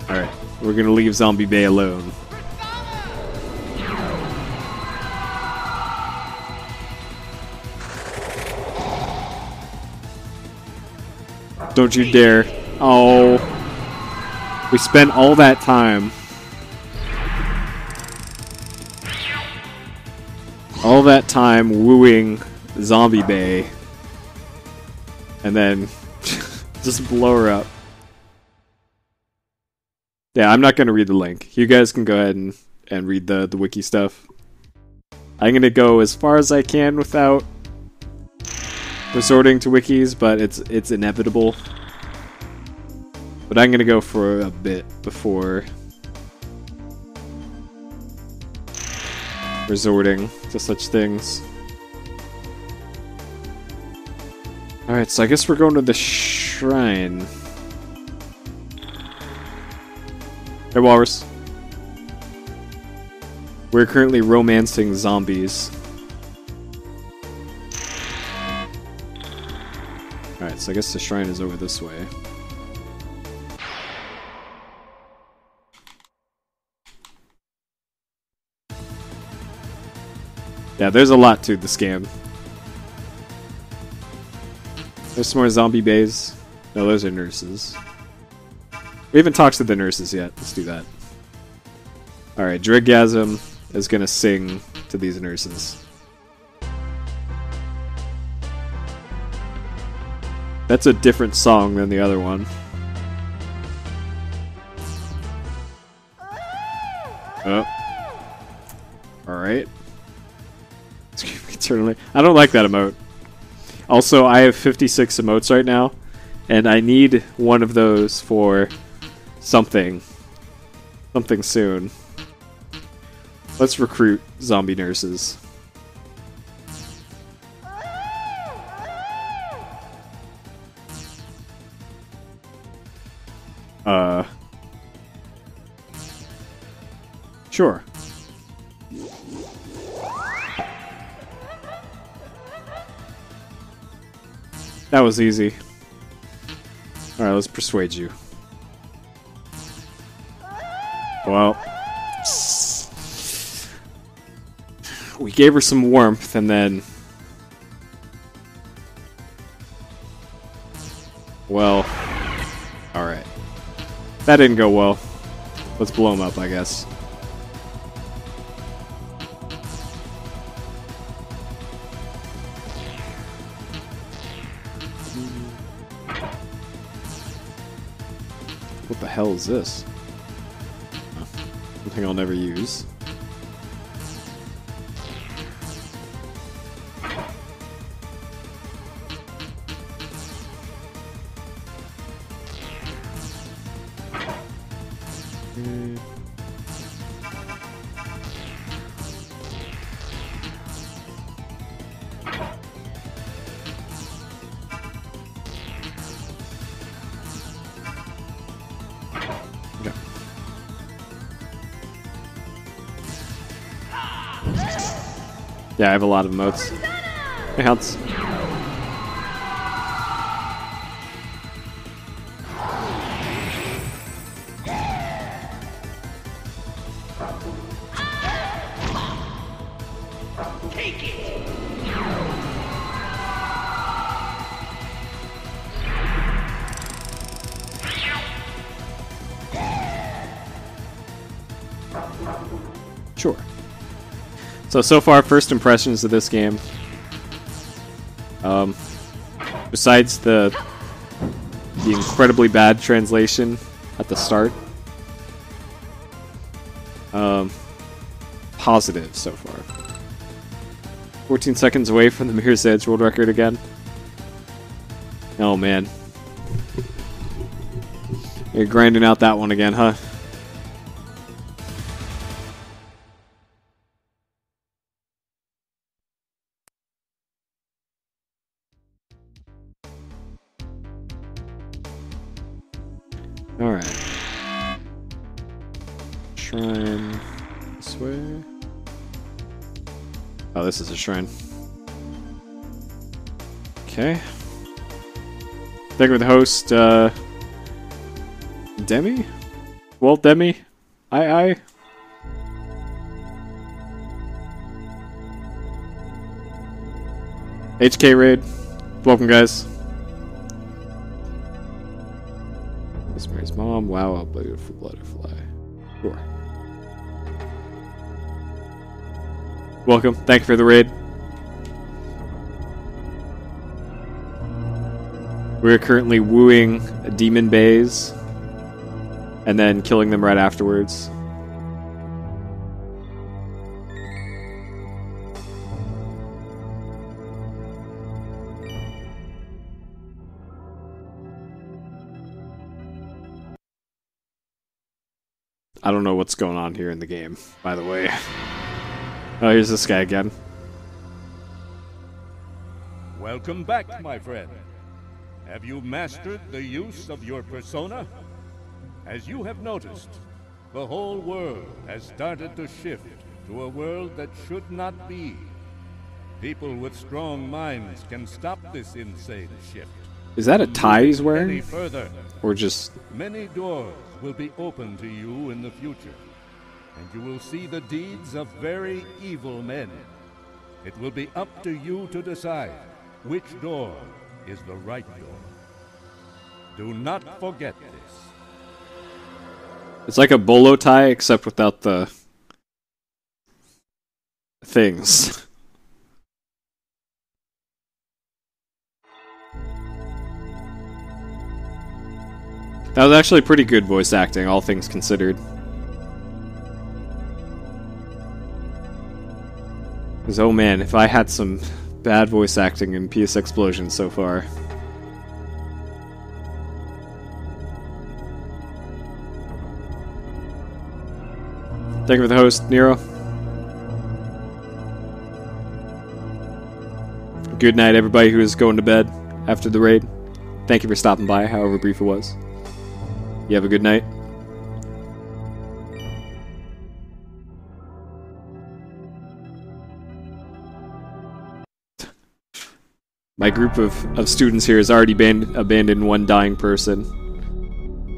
Alright, we're gonna leave Zombie Bay alone. Don't you dare. Oh. We spent all that time. All that time wooing Zombie Bay. And then just blow her up. Yeah, I'm not going to read the link. You guys can go ahead and read the wiki stuff. I'm going to go as far as I can without resorting to wikis, but it's inevitable. But I'm going to go for a bit before resorting to such things. Alright, so I guess we're going to the shrine. Hey, Walrus. We're currently romancing zombies. Alright, so I guess the shrine is over this way. Yeah, there's a lot to this game. There's some more zombie bays. No, those are nurses. We haven't talked to the nurses yet. Let's do that. Alright, Driggasm is gonna sing to these nurses. That's a different song than the other one. Oh. Alright. Eternally. I don't like that emote. Also, I have 56 emotes right now, and I need one of those for something. Something soon. Let's recruit zombie nurses. Sure. That was easy. Alright, let's persuade you. Well, we gave her some warmth and then... Well, alright. That didn't go well. Let's blow him up, I guess. What the hell is this? Oh, something I'll never use. Yeah, I have a lot of emotes. Hey, Hans. Take it. Sure. So far, first impressions of this game. Besides the incredibly bad translation at the start, positive so far. 14 seconds away from the Mirror's Edge world record again. Oh man, you're grinding out that one again, huh? Alright. Shrine this way. Oh, this is a shrine. Okay. Thank you for the host, Demi? Well, Demi? Aye. HK Raid. Welcome, guys. Miss Mary's mom. Wow, a beautiful butterfly. Sure. Welcome. Thank you for the raid. We're currently wooing demon bays and then killing them right afterwards. I don't know what's going on here in the game, by the way. Oh, here's this guy again. Welcome back, my friend. Have you mastered the use of your persona? As you have noticed, the whole world has started to shift to a world that should not be. People with strong minds can stop this insane shift. Is that a tie he's wearing? Any further, or just... Many doors will be open to you in the future, and you will see the deeds of very evil men. It will be up to you to decide which door is the right door. Do not forget this. It's like a bolo tie, except without the things. That was actually pretty good voice acting, all things considered. Because, oh man, if I had some bad voice acting in PSXplosion so far. Thank you for the host, Nero. Good night, everybody who is going to bed after the raid. Thank you for stopping by, however brief it was. You have a good night. My group of students here has already abandoned one dying person.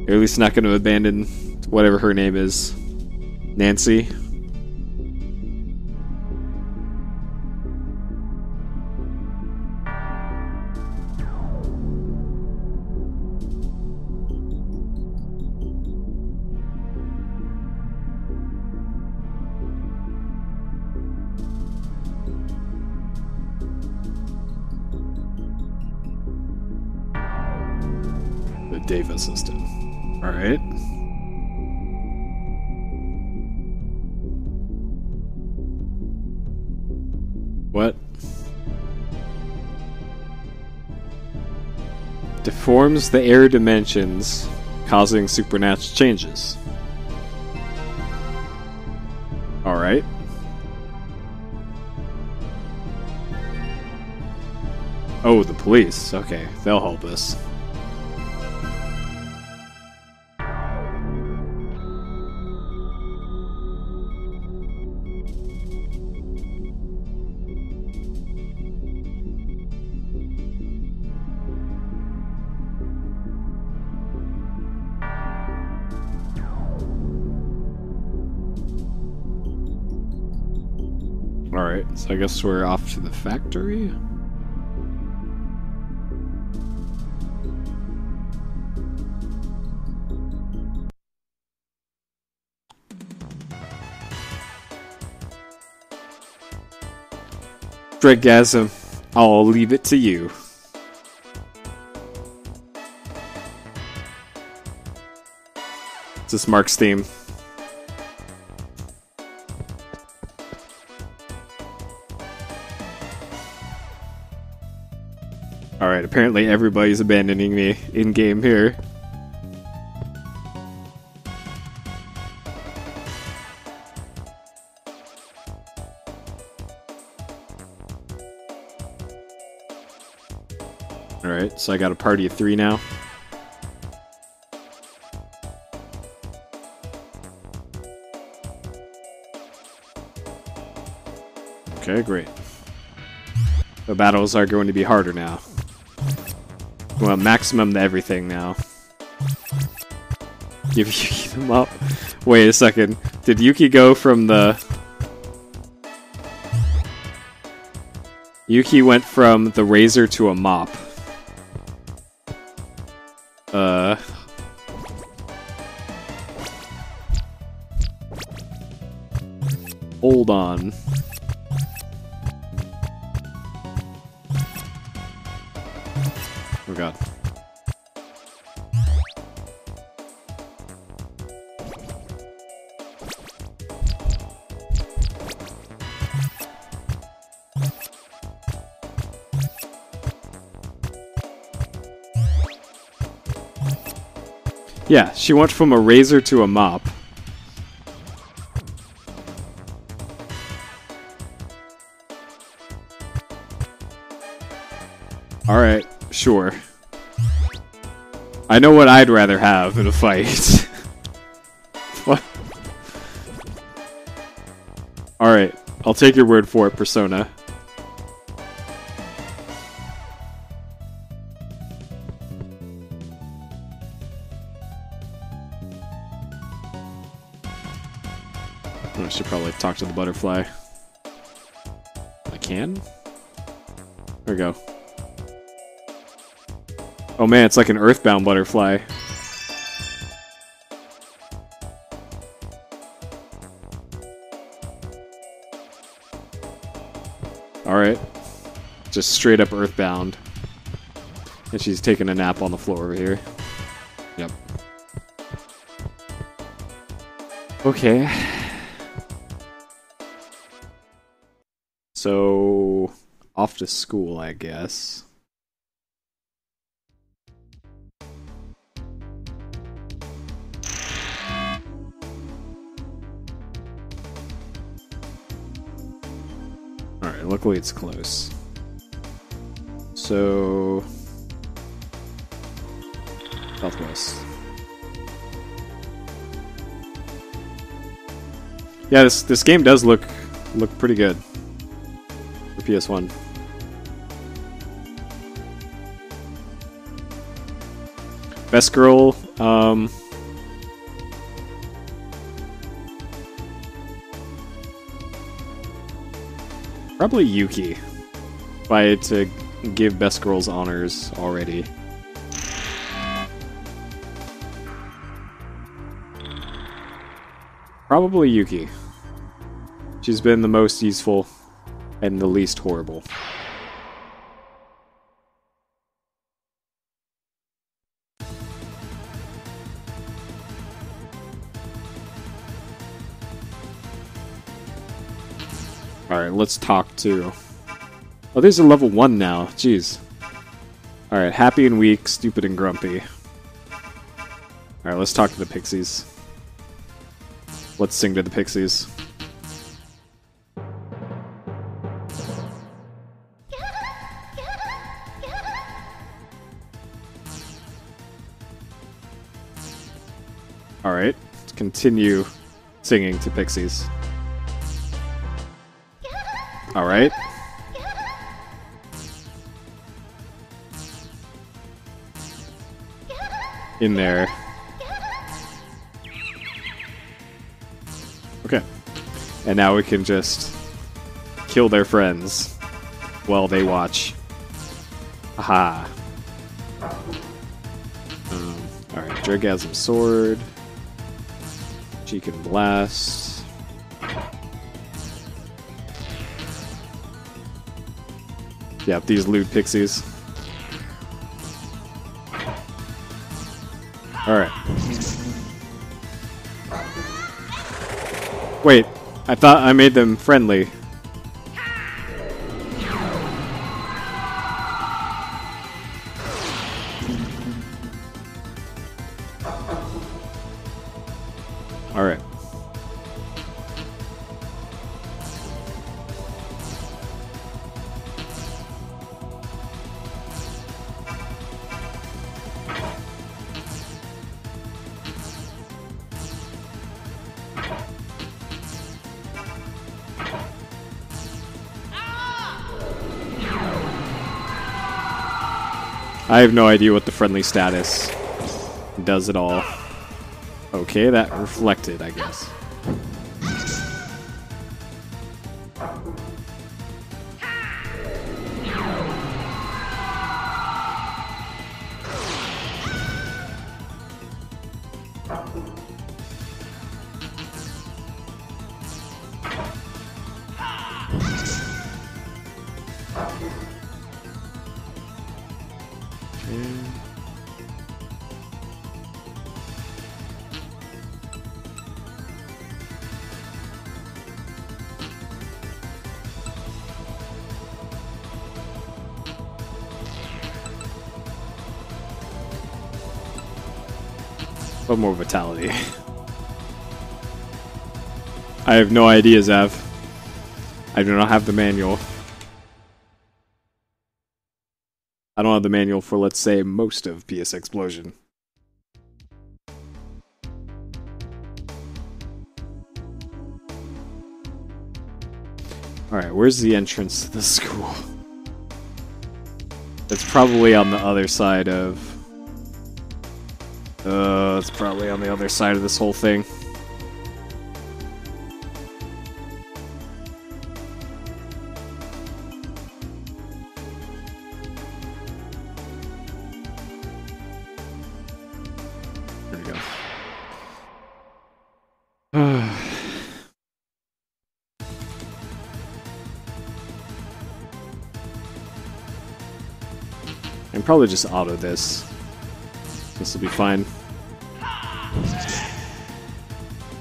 Or at least not going to abandon whatever her name is. Nancy. The Deva system. Alright. What? Deforms the air dimensions, causing supernatural changes. Alright. Oh, the police. Okay, they'll help us. Alright, so I guess we're off to the factory? Dreadgasm, I'll leave it to you. Is this Mark's theme? Alright, apparently everybody's abandoning me in-game here. Alright, so I got a party of 3 now. Okay, great. The battles are going to be harder now. Well, maximum to everything now. Give Yuki them up. Wait a second. Did Yuki go from the... Yuki went from the razor to a mop. Hold on. Oh god. Yeah, she went from a razor to a mop. Alright, sure. I know what I'd rather have in a fight. What? Alright, I'll take your word for it, Persona. I should probably talk to the butterfly. I can? There we go. Oh man, it's like an earthbound butterfly. Alright. Just straight up earthbound. And she's taking a nap on the floor over here. Yep. Okay. So, off to school, I guess. Alright, luckily it's close. So... Southwest. Yeah, this game does look pretty good for PS1. Best girl, probably Yuki. If I had to give best girls honors already. Probably Yuki. She's been the most useful and the least horrible. Alright, let's talk to... Oh, there's a level 1 now. Jeez. Alright, happy and weak, stupid and grumpy. Alright, let's talk to the pixies. Let's sing to the pixies. Alright, let's continue singing to pixies. Alright. In there. Okay. And now we can just kill their friends while they watch. Aha. Alright, Dragasm Sword. She can blast. Yep, these lewd pixies. Alright. Wait, I thought I made them friendly. Alright. I have no idea what the friendly status does at all. Okay, that reflected, I guess. But more vitality. I have no idea, Zav. I do not have the manual. I don't have the manual for, let's say, most of PSXplosion. Alright, where's the entrance to the school? It's probably on the other side of... it's probably on the other side of this whole thing. There we go. I can probably just auto this. This will be fine.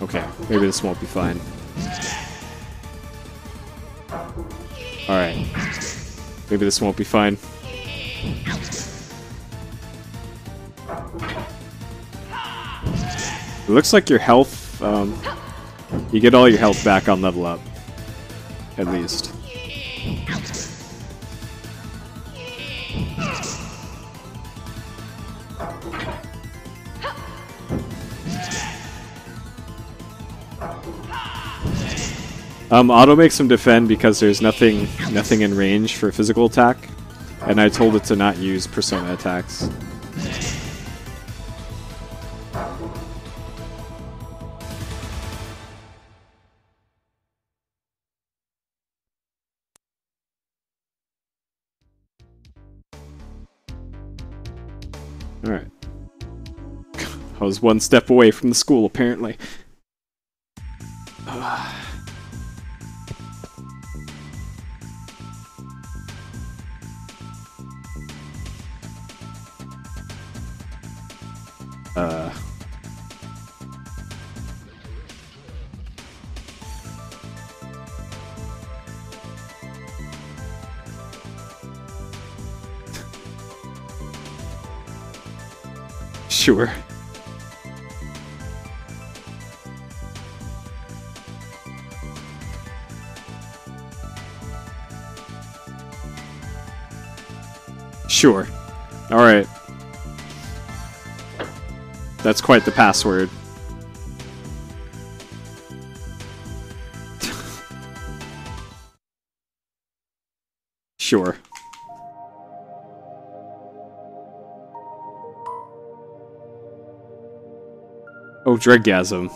Okay, maybe this won't be fine. Alright. Maybe this won't be fine. It looks like your health, you get all your health back on level up. At least. Auto makes him defend because there's nothing in range for physical attack, and I told it to not use persona attacks. Alright. I was one step away from the school, apparently. Sure. Sure. Alright. That's quite the password. Sure. Oh, Dreadgasm.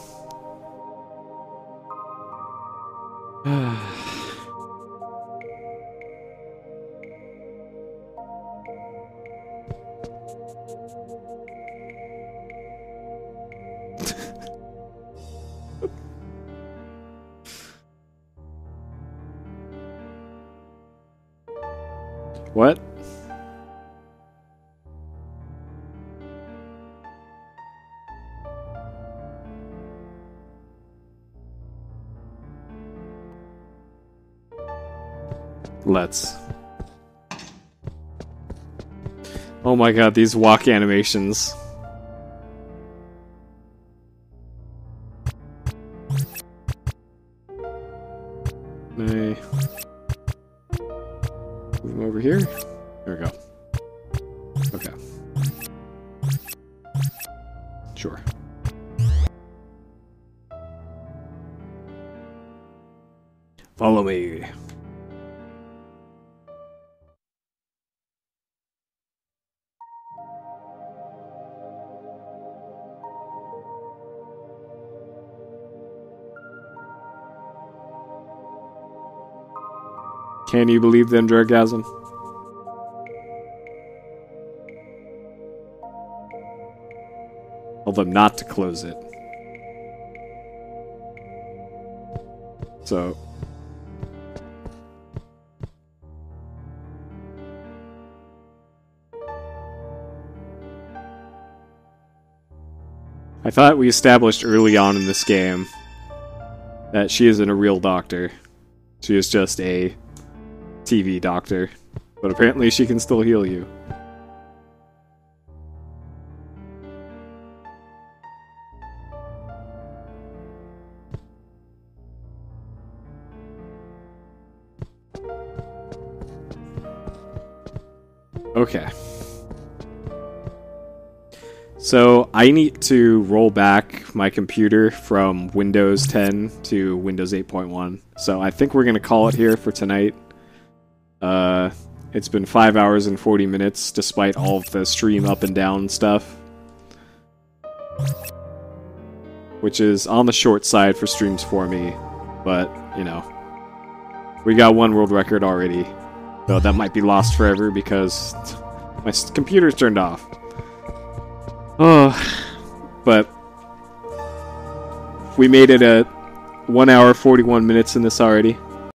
What? Let's. Oh my god, these walk animations. May move him over here? There we go. Okay. Sure. Follow me. Can you believe them, Dreadgasm? Tell them not to close it. So... I thought we established early on in this game that she isn't a real doctor. She is just a TV doctor. But apparently she can still heal you. Okay. So I need to roll back my computer from Windows 10 to Windows 8.1. So I think we're going to call it here for tonight. It's been 5 hours and 40 minutes despite all of the stream up and down stuff. Which is on the short side for streams for me. But, you know. We got one world record already. Though that might be lost forever because my computer's turned off. Oh, but we made it at 1 hour 41 minutes in this already.